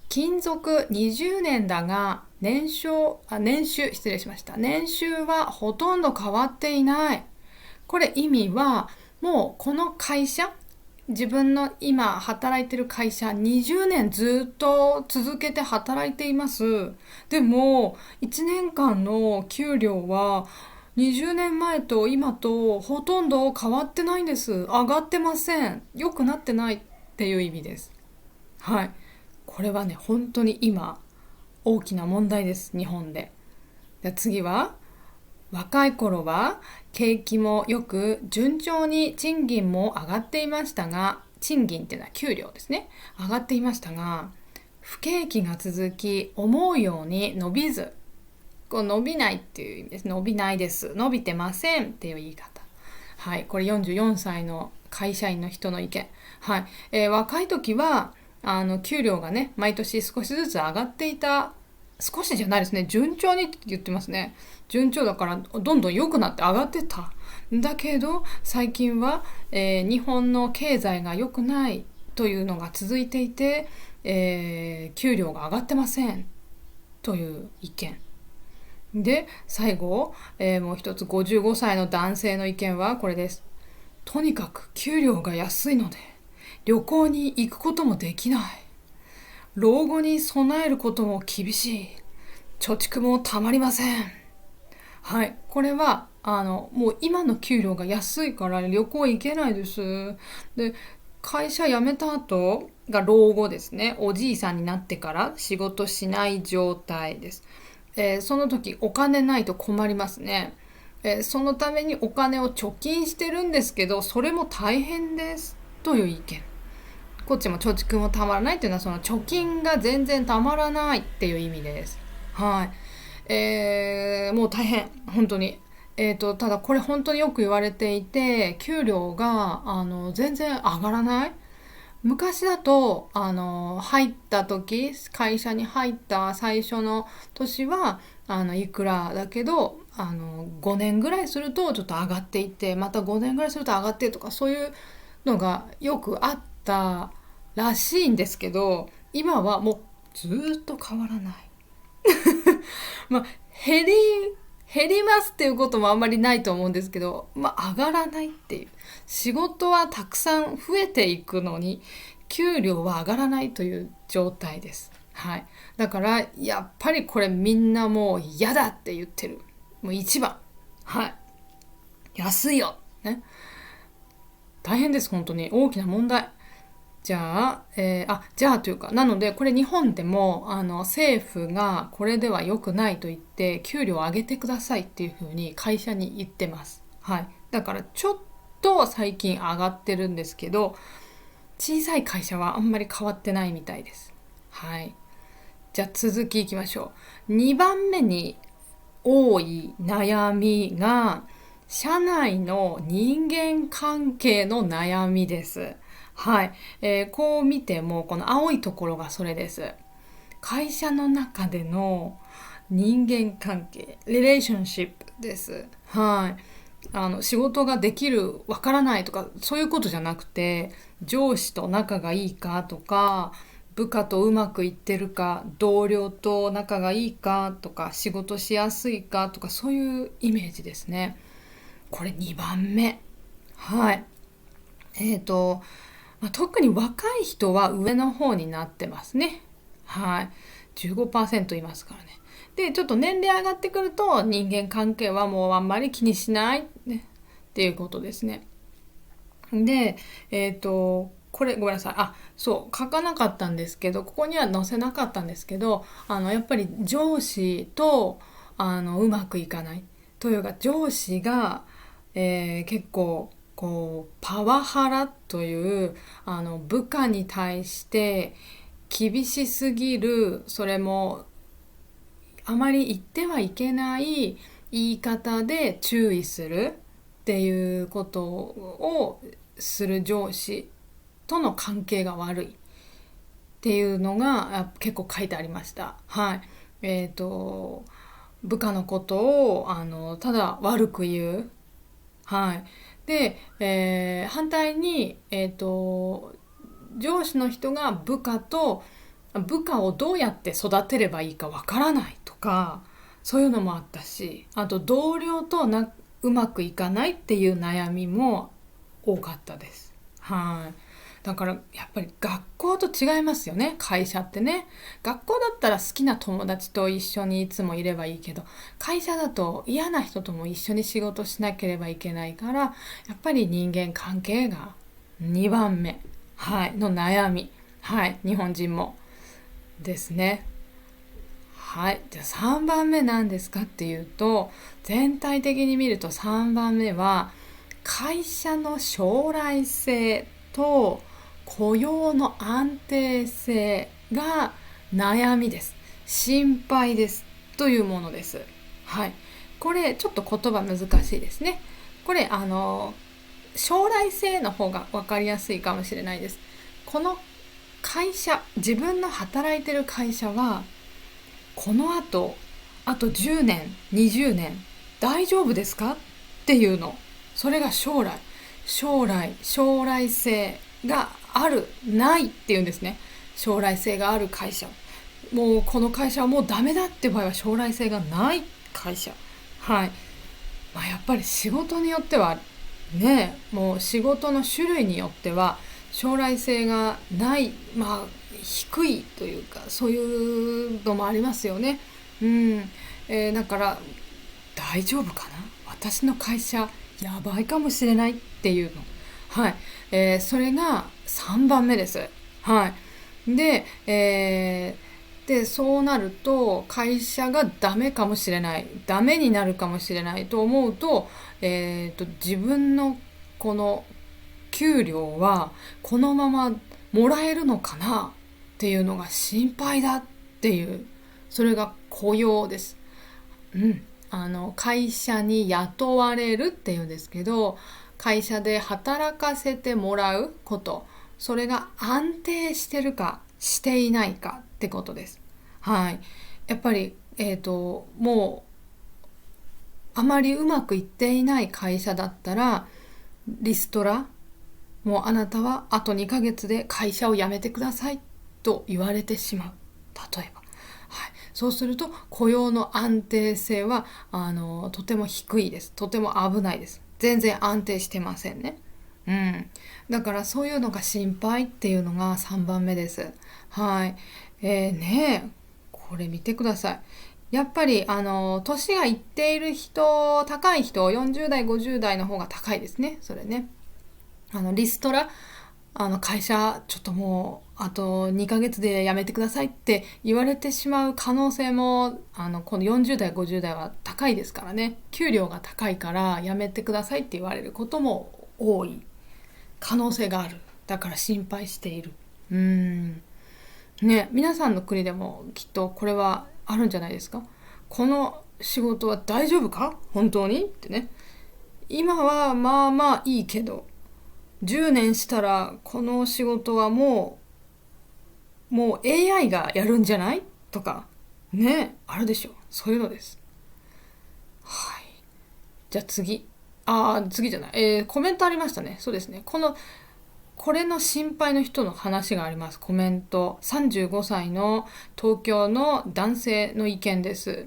勤続20年だが年収はほとんど変わっていない。これ意味は、もうこの会社、自分の今働いてる会社20年ずっと続けて働いています。でも1年間の給料は20年前と今とほとんど変わってないんです。上がってません。良くなってないっていう意味です。はい。これはね、本当に今大きな問題です、日本で。じゃあ次は、若い頃は景気もよく順調に賃金も上がっていましたが、賃金っていうのは給料ですね、上がっていましたが、不景気が続き思うように伸びず、伸びないっていう意味です。伸びないです、伸びてませんっていう言い方。はい、これ44歳の会社員の人の意見。はい。若い時は給料がね、毎年少しずつ上がっていた。少しじゃないですね、順調にって言ってますね。順調だからどんどん良くなって上がってた。だけど最近は、日本の経済が良くないというのが続いていて、給料が上がってませんという意見で、最後、もう一つ55歳の男性の意見はこれです。とにかく給料が安いので旅行に行くこともできない。老後に備えることも厳しい。貯蓄もたまりません。はい、これはもう今の給料が安いから旅行行けないです。で、会社辞めた後が老後ですね。おじいさんになってから仕事しない状態です。その時お金ないと困りますね。そのためにお金を貯金してるんですけど、それも大変ですという意見。こっちも貯蓄もたまらないというのは、その貯金が全然たまらないっていう意味です。はい。もう大変、本当に。ただこれ本当によく言われていて、給料が全然上がらない。昔だと入った時、会社に入った最初の年はいくらだけど、5年ぐらいするとちょっと上がっていって、また5年ぐらいすると上がってとか、そういうのがよくあったらしいんですけど、今はもうずっと変わらない。まあ、減りますっていうこともあんまりないと思うんですけど、上がらないっていう。仕事はたくさん増えていくのに給料は上がらないという状態です。はい。だからやっぱりこれみんなもう嫌だって言ってる。もう一番。はい。安いよ。ね。大変です、本当に。大きな問題。じゃあというか、なのでこれ日本でも政府がこれでは良くないと言って給料を上げてくださいっていうふうに会社に言ってます。はい。だからちょっと最近上がってるんですけど、小さい会社はあんまり変わってないみたいです。はい。じゃあ続きいきましょう。2番目に多い悩みが社内の人間関係の悩みです。はい。こう見てもこの青いところがそれです。会社の中での人間関係、リレーションシップです。はい。仕事ができる、わからないとかそういうことじゃなくて、上司と仲がいいかとか、部下とうまくいってるか、同僚と仲がいいかとか、仕事しやすいかとか、そういうイメージですね。これ2番目。はい。特に若い人は上の方になってますね。はい。15% いますからね。で、ちょっと年齢上がってくると人間関係はもうあんまり気にしない、ね、っていうことですね。で、これごめんなさい。そう書かなかったんですけど、ここには載せなかったんですけど、やっぱり上司とうまくいかないというか、上司が、結構パワハラという部下に対して厳しすぎる、それもあまり言ってはいけない言い方で注意するっていうことをする上司との関係が悪いっていうのが結構書いてありました。はい。部下のことをただ悪く言う。はい。で、反対に、上司の人が部下をどうやって育てればいいかわからないとか、そういうのもあったし、あと同僚とうまくいかないっていう悩みも多かったです。はい。だからやっぱり学校と違いますよね、会社ってね。学校だったら好きな友達と一緒にいつもいればいいけど、会社だと嫌な人とも一緒に仕事しなければいけないから、やっぱり人間関係が2番目、はい、の悩み。はい、日本人もですね。はい、じゃあ3番目なんですかっていうと、全体的に見ると3番目は会社の将来性と雇用の安定性が悩みです。心配ですというものです。はい。これちょっと言葉難しいですね。これ将来性の方が分かりやすいかもしれないです。この会社、自分の働いてる会社はこのあと10年20年大丈夫ですかっていうの。それが将来性があるないっていうんですね。将来性がある会社、もうこの会社はもうダメだって場合は将来性がない会社。はい。やっぱり仕事によってはね、もう仕事の種類によっては将来性がない、低いというか、そういうのもありますよね。うん。だから大丈夫かな、私の会社やばいかもしれないっていうの。はい。それが3番目です。はい。で、そうなると会社がダメかもしれない、ダメになるかもしれないと思うと、自分のこの給料はこのままもらえるのかなっていうのが心配だっていう、それが雇用です。うん。会社に雇われるっていうんですけど、会社で働かせてもらうこと、それが安定してるかしていないかってことです。はい。やっぱり、もうあまりうまくいっていない会社だったら、リストラ、もうあなたはあと2ヶ月で会社を辞めてくださいと言われてしまう。例えば。はい、そうすると雇用の安定性はとても低いです。とても危ないです。全然安定してませんね。うん。だからそういうのが心配っていうのが3番目です。はい。ねえ、これ見てください。やっぱり年がいっている人、高い人、40代50代の方が高いですね。それね。リストラ、会社ちょっともうあと2ヶ月で辞めてくださいって言われてしまう可能性もこの40代50代は高いですからね。給料が高いから辞めてくださいって言われることも多い可能性がある。だから心配している。ね、皆さんの国でもきっとこれはあるんじゃないですか。この仕事は大丈夫か本当にってね。今はまあまあいいけど、10年したらこの仕事はもう AI がやるんじゃないとかね、あるでしょ。そういうのです。はい。じゃあ次じゃない、コメントありましたね。そうですね。これの心配の人の話があります。コメント。35歳の東京の男性の意見です。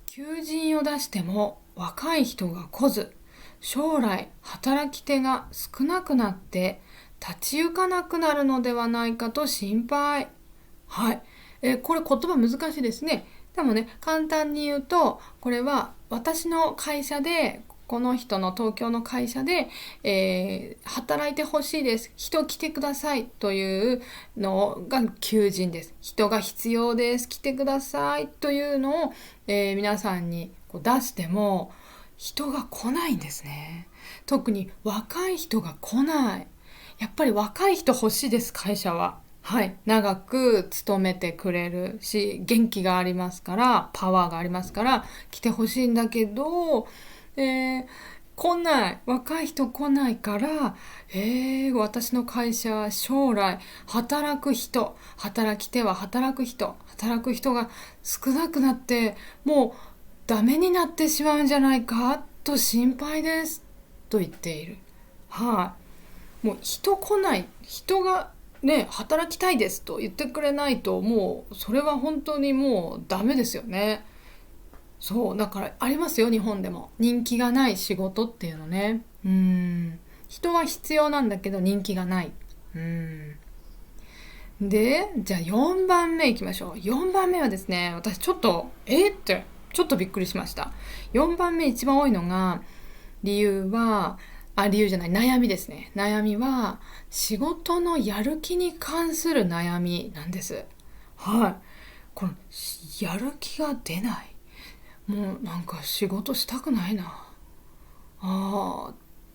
求人を出しても若い人が来ず、将来働き手が少なくなって立ち行かなくなるのではないかと心配。はい。これ言葉難しいですね。でもね、簡単に言うと、これは私の会社で、この人の東京の会社で、働いてほしいです。人来てくださいというのが求人です。人が必要です。来てくださいというのを、皆さんに出しても、人が来ないんですね。特に若い人が来ない。やっぱり若い人欲しいです、会社は。はい、長く勤めてくれるし、元気がありますから、パワーがありますから来てほしいんだけど、来ない。若い人来ないから、私の会社は将来働く人、働き手は働く人が少なくなって、もうダメになってしまうんじゃないかと心配ですと言っている。はい、もう人来ない、人がね、働きたいですと言ってくれないと、もうそれは本当にもうダメですよね。そうだからありますよ、日本でも人気がない仕事っていうのね。人は必要なんだけど人気がない。で、じゃあ4番目いきましょう。4番目はですね、私ちょっとってちょっとびっくりしました。4番目一番多いのが、理由じゃない、悩みですね。悩みは仕事のやる気に関する悩みなんです。はい。このやる気が出ない。もうなんか仕事したくないな。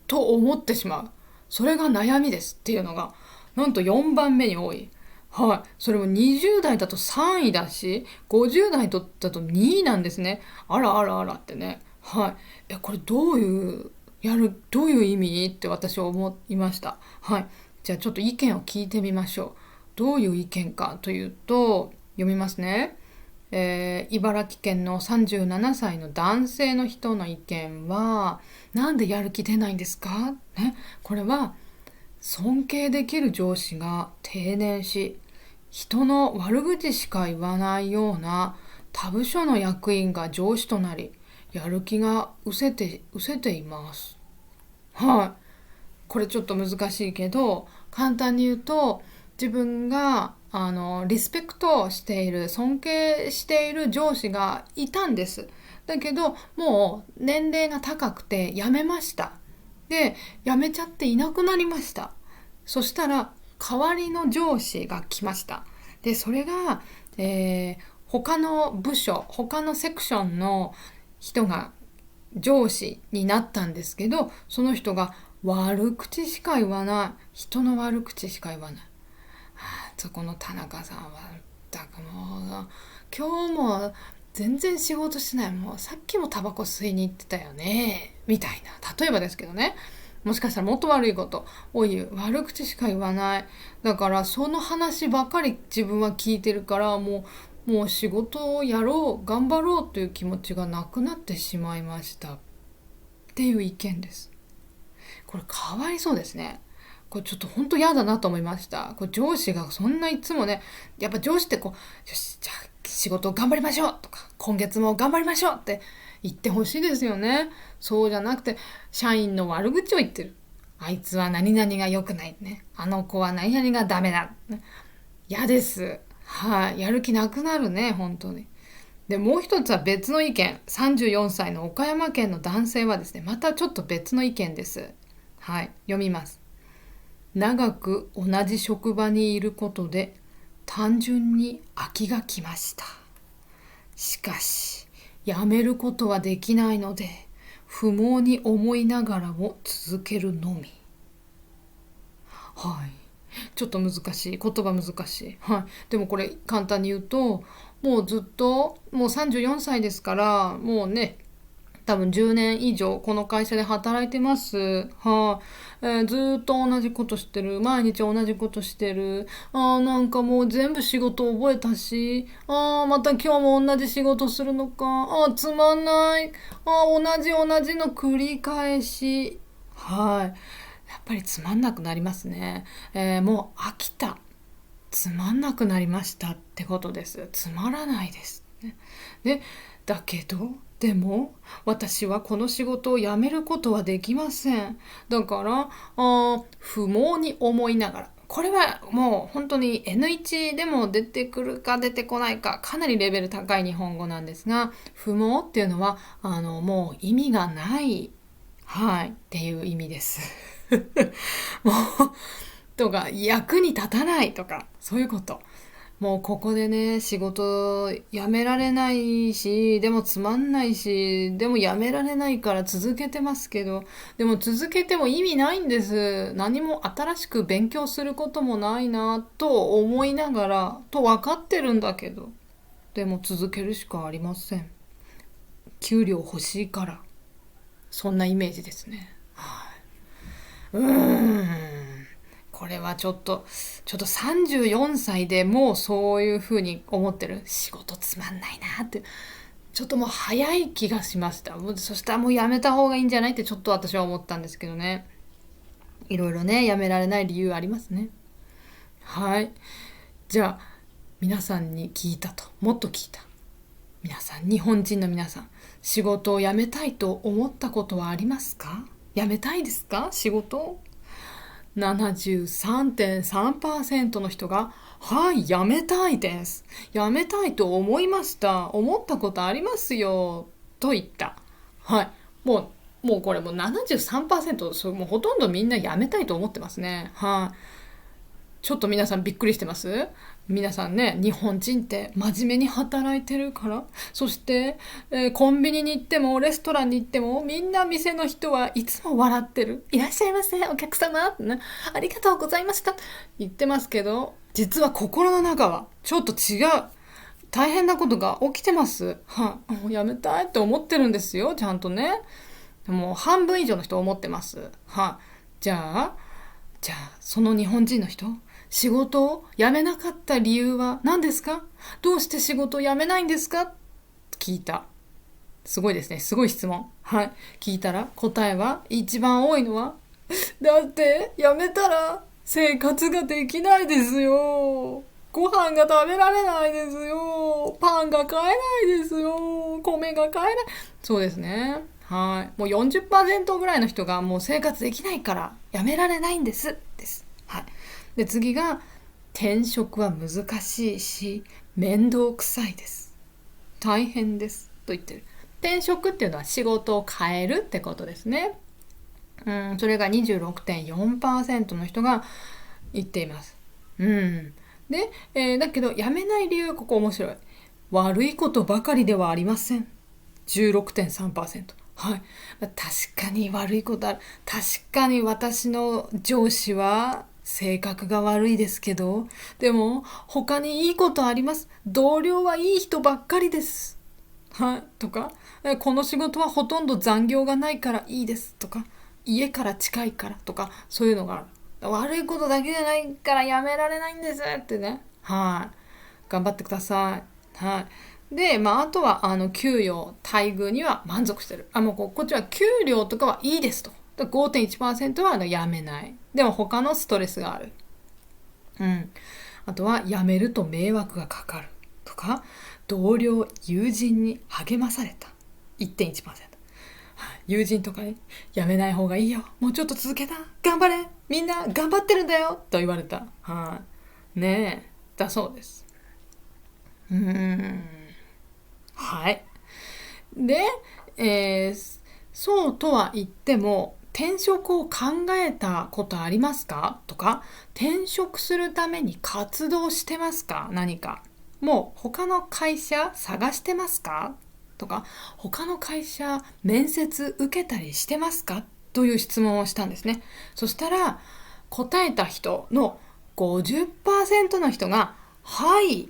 と思ってしまう。それが悩みですっていうのが、なんと4番目に多い。はい。それも20代だと3位だし、50代だと2位なんですね。あらあらあらってね。はい。これどういう意味って私は思いました。はい。じゃあちょっと意見を聞いてみましょう。どういう意見かというと、読みますね。茨城県の37歳の男性の人の意見は、なんでやる気出ないんですか、ね、これは尊敬できる上司が定年し、人の悪口しか言わないような他部署の役員が上司となり、やる気が失せています。はい。これちょっと難しいけど、簡単に言うと、自分がリスペクトしている、尊敬している上司がいたんです。だけどもう年齢が高くて辞めました。で、辞めちゃっていなくなりました。そしたら代わりの上司が来ました。で、それが、他の部署、他のセクションの人が上司になったんですけど、その人が悪口しか言わない。人の悪口しか言わない。そこの田中さんはもう今日も全然仕事しない、もうさっきもタバコ吸いに行ってたよねみたいな、例えばですけどね、もしかしたらもっと悪いことを言う、悪口しか言わない。だからその話ばかり自分は聞いてるから、もう仕事をやろう、頑張ろうという気持ちがなくなってしまいましたっていう意見です。これかわいそうですね。これちょっと本当嫌だなと思いました。これ上司がそんないつもね、やっぱ上司ってよし、じゃあ仕事頑張りましょうとか、今月も頑張りましょうって言ってほしいですよね。そうじゃなくて、社員の悪口を言ってる。あいつは何々が良くないね。あの子は何々がダメだ。嫌です。はい、やる気なくなるね、本当に。で、もう一つは別の意見。34歳の岡山県の男性はですね、またちょっと別の意見です。はい、読みます。長く同じ職場にいることで単純に飽きがきました。しかし辞めることはできないので不毛に思いながらも続けるのみ。はい、ちょっと難しい、言葉難しい。はい、でもこれ簡単に言うと、もうずっともう34歳ですから、もうね多分10年以上この会社で働いてます。ずっと同じことしてる。毎日同じことしてる。なんかもう全部仕事覚えたし。また今日も同じ仕事するのか。つまんない。同じの繰り返し。はい。やっぱりつまんなくなりますね。もう飽きた。つまんなくなりましたってことです。つまらないです。で、だけど、でも私はこの仕事を辞めることはできません。だから不毛に思いながら、これはもう本当に N1 でも出てくるか出てこないか、かなりレベル高い日本語なんですが、不毛っていうのはもう意味がない、はいっていう意味ですもうとか役に立たないとか、そういうこと。もうここでね、仕事辞められないし、でもつまんないし、でも辞められないから続けてますけど、でも続けても意味ないんです。何も新しく勉強することもないなと思いながら、と分かってるんだけど、でも続けるしかありません。給料欲しいから。そんなイメージですね。これはちょっと34歳でもうそういうふうに思ってる。仕事つまんないなって。ちょっともう早い気がしました。そしたらもうやめた方がいいんじゃないってちょっと私は思ったんですけどね。いろいろね、やめられない理由ありますね。はい。じゃあ、皆さんに聞いたと。もっと聞いた。皆さん、日本人の皆さん、仕事を辞めたいと思ったことはありますか？辞めたいですか？仕事73.3% の人が、はい、辞めたいです。辞めたいと思いました。思ったことありますよ。と言った。はい。もうこれもう73%、それもうほとんどみんな辞めたいと思ってますね。はい。ちょっと皆さんびっくりしてます？皆さんね、日本人って真面目に働いてるから。そして、コンビニに行ってもレストランに行ってもみんな店の人はいつも笑ってる。いらっしゃいませお客様ってね、ありがとうございました言ってますけど、実は心の中はちょっと違う。大変なことが起きてます。はい、もうやめたいって思ってるんですよ、ちゃんとね。もう半分以上の人思ってます。はい、じゃあその日本人の人、仕事を辞めなかった理由は何ですか？どうして仕事を辞めないんですか？聞いた。すごいですね。すごい質問。はい。聞いたら答えは、一番多いのは、だって辞めたら生活ができないですよ。ご飯が食べられないですよ。パンが買えないですよ。米が買えない。そうですね。はい。もう40%ぐらいの人がもう生活できないから辞められないんです。です。はい。で、次が、転職は難しいし、面倒くさいです。大変です。と言ってる。転職っていうのは仕事を変えるってことですね。それが 26.4% の人が言っています。で、だけど辞めない理由はここ面白い。悪いことばかりではありません。16.3%。はい。確かに悪いことある。確かに私の上司は性格が悪いですけど、でも他にいいことあります。同僚はいい人ばっかりです。はい。とか、この仕事はほとんど残業がないからいいです。とか、家から近いからとか、そういうのがある。悪いことだけじゃないからやめられないんですってね。はい。頑張ってください。はい。で、あとは、給与、待遇には満足してる。もうこっちは給料とかはいいですと。5.1% は辞めない。でも他のストレスがある。あとは、辞めると迷惑がかかる。とか、同僚、友人に励まされた。1.1%。友人とかに、辞めない方がいいよ。もうちょっと続けた。頑張れ。みんな頑張ってるんだよ。と言われた。はい。ねえ。だそうです。はい。で、そうとは言っても、転職を考えたことありますか？とか、転職するために活動してますか？何か。もう他の会社探してますか？とか、他の会社面接受けたりしてますか？という質問をしたんですね。そしたら、答えた人の 50% の人が、はい、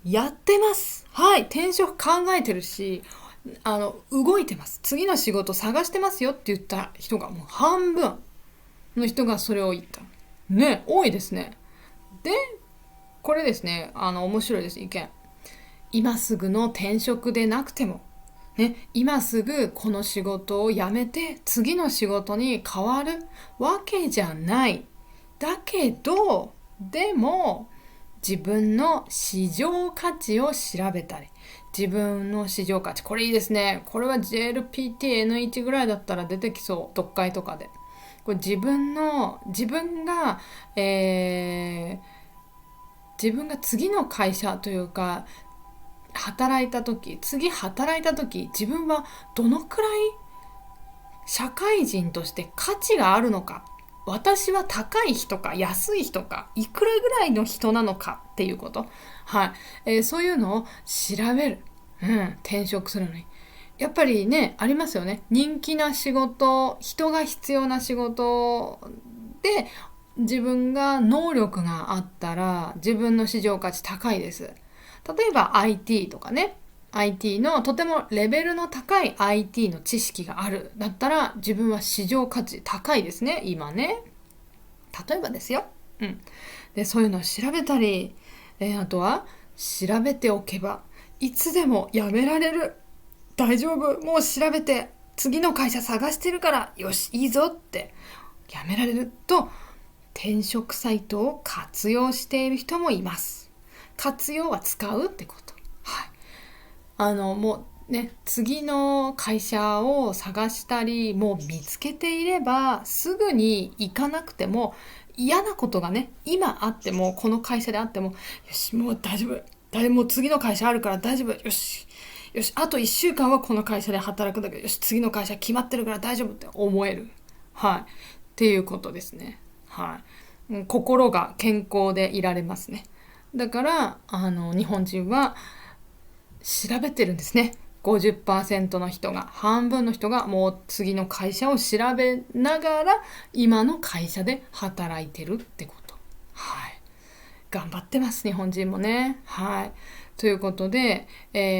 やってます。はい、転職考えてるし、動いてます。次の仕事探してますよって言った人がもう半分の人がそれを言った。ね、多いですね。で、これですね、面白いです、意見。今すぐの転職でなくても、ね、今すぐこの仕事を辞めて次の仕事に変わるわけじゃない。だけど、でも、自分の市場価値を調べたり、自分の市場価値、これいいですね。これは JLPT-N1 ぐらいだったら出てきそう。読解とかで。これ自分が、自分が次の会社というか、次働いた時、自分はどのくらい社会人として価値があるのか。私は高い人か安い人かいくらぐらいの人なのかっていうこと、はい、そういうのを調べる、転職するのにやっぱりねありますよね。人気な仕事、人が必要な仕事で自分が能力があったら自分の市場価値高いです。例えば IT とかね、 IT のとてもレベルの高い IT の知識があるだったら自分は市場価値高いですね今ね。例えばですよ、でそういうのを調べたり、あとは調べておけばいつでも辞められる、大丈夫、もう調べて次の会社探してるからよしいいぞって辞められると転職サイトを活用している人もいます。活用は使うってこと、はい、もうね次の会社を探したりもう見つけていればすぐに行かなくても、嫌なことがね今あってもこの会社であってもよしもう大丈夫、誰も次の会社あるから大丈夫、よしよしあと1週間はこの会社で働くんだけどよし次の会社決まってるから大丈夫って思える、はい、っていうことですね。はい、心が健康でいられますね。だから日本人は調べてるんですね。50% の人が、半分の人がもう次の会社を調べながら今の会社で働いてるってこと、はい、頑張ってます日本人もね。はい、ということで、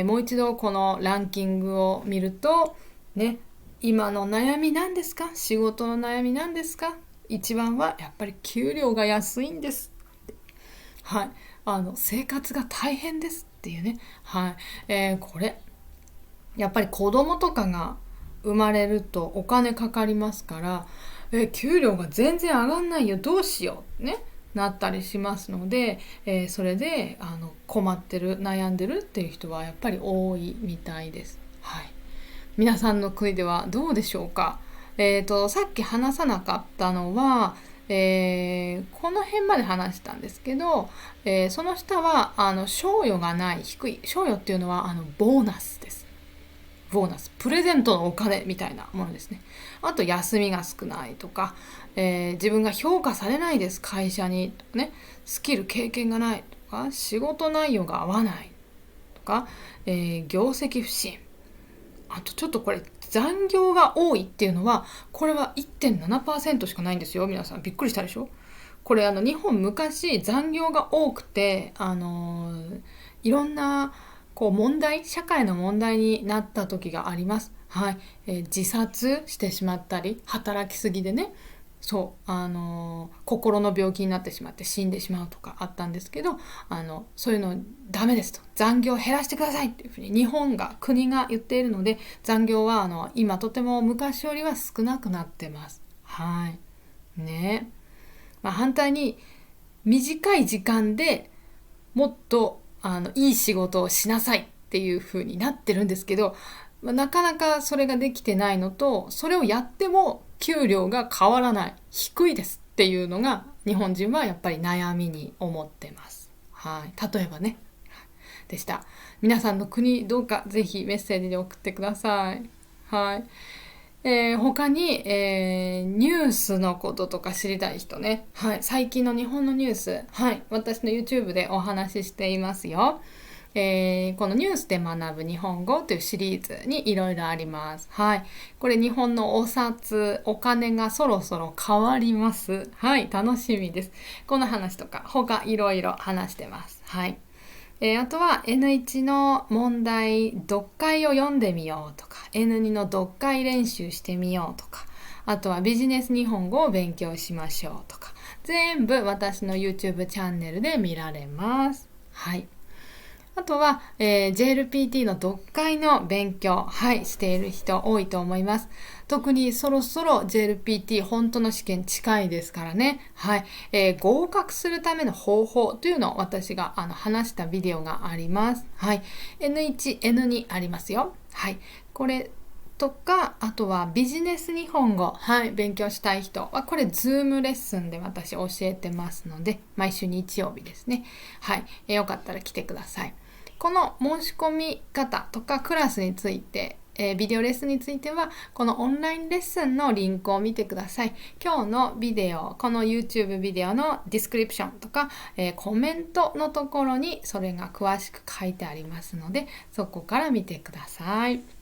もう一度このランキングを見るとね、今の悩みなんですか、仕事の悩みなんですか。一番はやっぱり給料が安いんです、はい、生活が大変ですっていうね、はい、これやっぱり子供とかが生まれるとお金かかりますから、給料が全然上がんないよどうしようねなったりしますので、それで困ってる悩んでるっていう人はやっぱり多いみたいです、はい、皆さんの国ではどうでしょうか。さっき話さなかったのは、この辺まで話したんですけど、その下は賞与がない低い、賞与っていうのはボーナスです。ボーナス、プレゼントのお金みたいなものですね。あと休みが少ないとか、自分が評価されないです会社にとかね、スキル経験がないとか、仕事内容が合わないとか、業績不振、あとちょっとこれ残業が多いっていうのはこれは 1.7% しかないんですよ。皆さんびっくりしたでしょ。これ日本昔残業が多くていろんなこう問題、社会の問題になった時があります。はい、自殺してしまったり働きすぎでね、そう心の病気になってしまって死んでしまうとかあったんですけど、そういうのダメですと、残業を減らしてくださいっていうふうに日本が国が言っているので、残業は今とても昔よりは少なくなってます。はいね、反対に短い時間でもっといい仕事をしなさいっていうふうになってるんですけど、なかなかそれができてないのと、それをやっても給料が変わらない、低いですっていうのが日本人はやっぱり悩みに思ってます。はい、例えばねでした。皆さんの国どうかぜひメッセージで送ってください。はい、他に、ニュースのこととか知りたい人ね、はい、最近の日本のニュース、はい、私の YouTube でお話ししていますよ。このニュースで学ぶ日本語というシリーズにいろいろあります。はい、これ日本のお札、お金がそろそろ変わります。はい、楽しみです。この話とか他いろいろ話してます。はい。あとは N1 の問題読解を読んでみようとか、 N2 の読解練習してみようとか、あとはビジネス日本語を勉強しましょうとか、全部私の YouTube チャンネルで見られます。はい。あとは、JLPT の読解の勉強、はい、している人多いと思います。特にそろそろ JLPT 本当の試験近いですからね。はい、合格するための方法というのを私が話したビデオがあります。はい、N1、N2 ありますよ。はい、これとか、あとはビジネス日本語、はい、勉強したい人はこれ Zoom レッスンで私教えてますので、毎週日曜日ですね。はい、よかったら来てください。この申し込み方とかクラスについてビデオレッスンについてはこのオンラインレッスンのリンクを見てください。今日のビデオ、この YouTube ビデオのディスクリプションとか、コメントのところにそれが詳しく書いてありますので、そこから見てください。